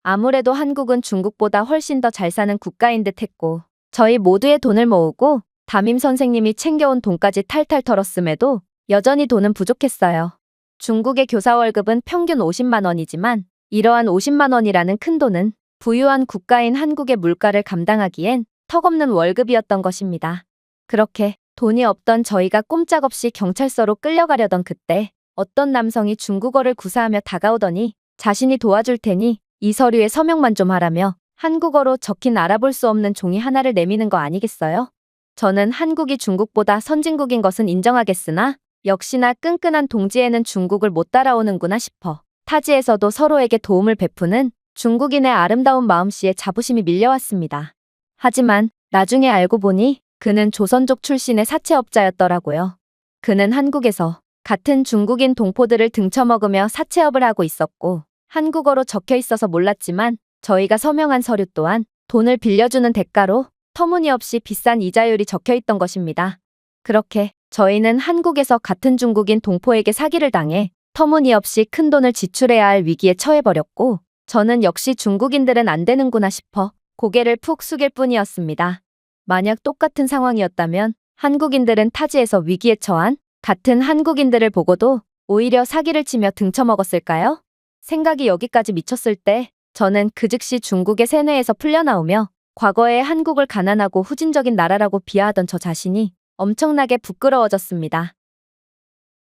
아무래도 한국은 중국보다 훨씬 더 잘 사는 국가인 듯 했고 저희 모두의 돈을 모으고 담임 선생님이 챙겨온 돈까지 탈탈 털었음에도 여전히 돈은 부족했어요. 중국의 교사 월급은 평균 50만 원이지만 이러한 50만 원이라는 큰 돈은 부유한 국가인 한국의 물가를 감당하기엔 턱없는 월급이었던 것입니다. 그렇게 돈이 없던 저희가 꼼짝없이 경찰서로 끌려가려던 그때 어떤 남성이 중국어를 구사하며 다가오더니 자신이 도와줄 테니 이 서류에 서명만 좀 하라며 한국어로 적힌 알아볼 수 없는 종이 하나를 내미는 거 아니겠어요? 저는 한국이 중국보다 선진국인 것은 인정하겠으나 역시나 끈끈한 동지에는 중국을 못 따라오는구나 싶어 타지에서도 서로에게 도움을 베푸는 중국인의 아름다운 마음씨에 자부심이 밀려왔습니다. 하지만 나중에 알고 보니 그는 조선족 출신의 사채업자였더라고요. 그는 한국에서 같은 중국인 동포들을 등쳐먹으며 사채업을 하고 있었고 한국어로 적혀 있어서 몰랐지만 저희가 서명한 서류 또한 돈을 빌려주는 대가로 터무니없이 비싼 이자율이 적혀 있던 것입니다. 그렇게 저희는 한국에서 같은 중국인 동포에게 사기를 당해 터무니없이 큰 돈을 지출해야 할 위기에 처해버렸고 저는 역시 중국인들은 안 되는구나 싶어 고개를 푹 숙일 뿐이었습니다. 만약 똑같은 상황이었다면 한국인들은 타지에서 위기에 처한 같은 한국인들을 보고도 오히려 사기를 치며 등쳐먹었을까요? 생각이 여기까지 미쳤을 때 저는 그 즉시 중국의 세뇌에서 풀려나오며 과거에 한국을 가난하고 후진적인 나라라고 비하하던 저 자신이 엄청나게 부끄러워졌습니다.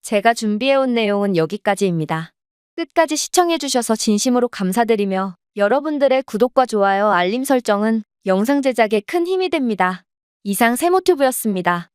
제가 준비해온 내용은 여기까지입니다. 끝까지 시청해주셔서 진심으로 감사드리며 여러분들의 구독과 좋아요, 알림 설정은 영상 제작에 큰 힘이 됩니다. 이상 세모튜브였습니다.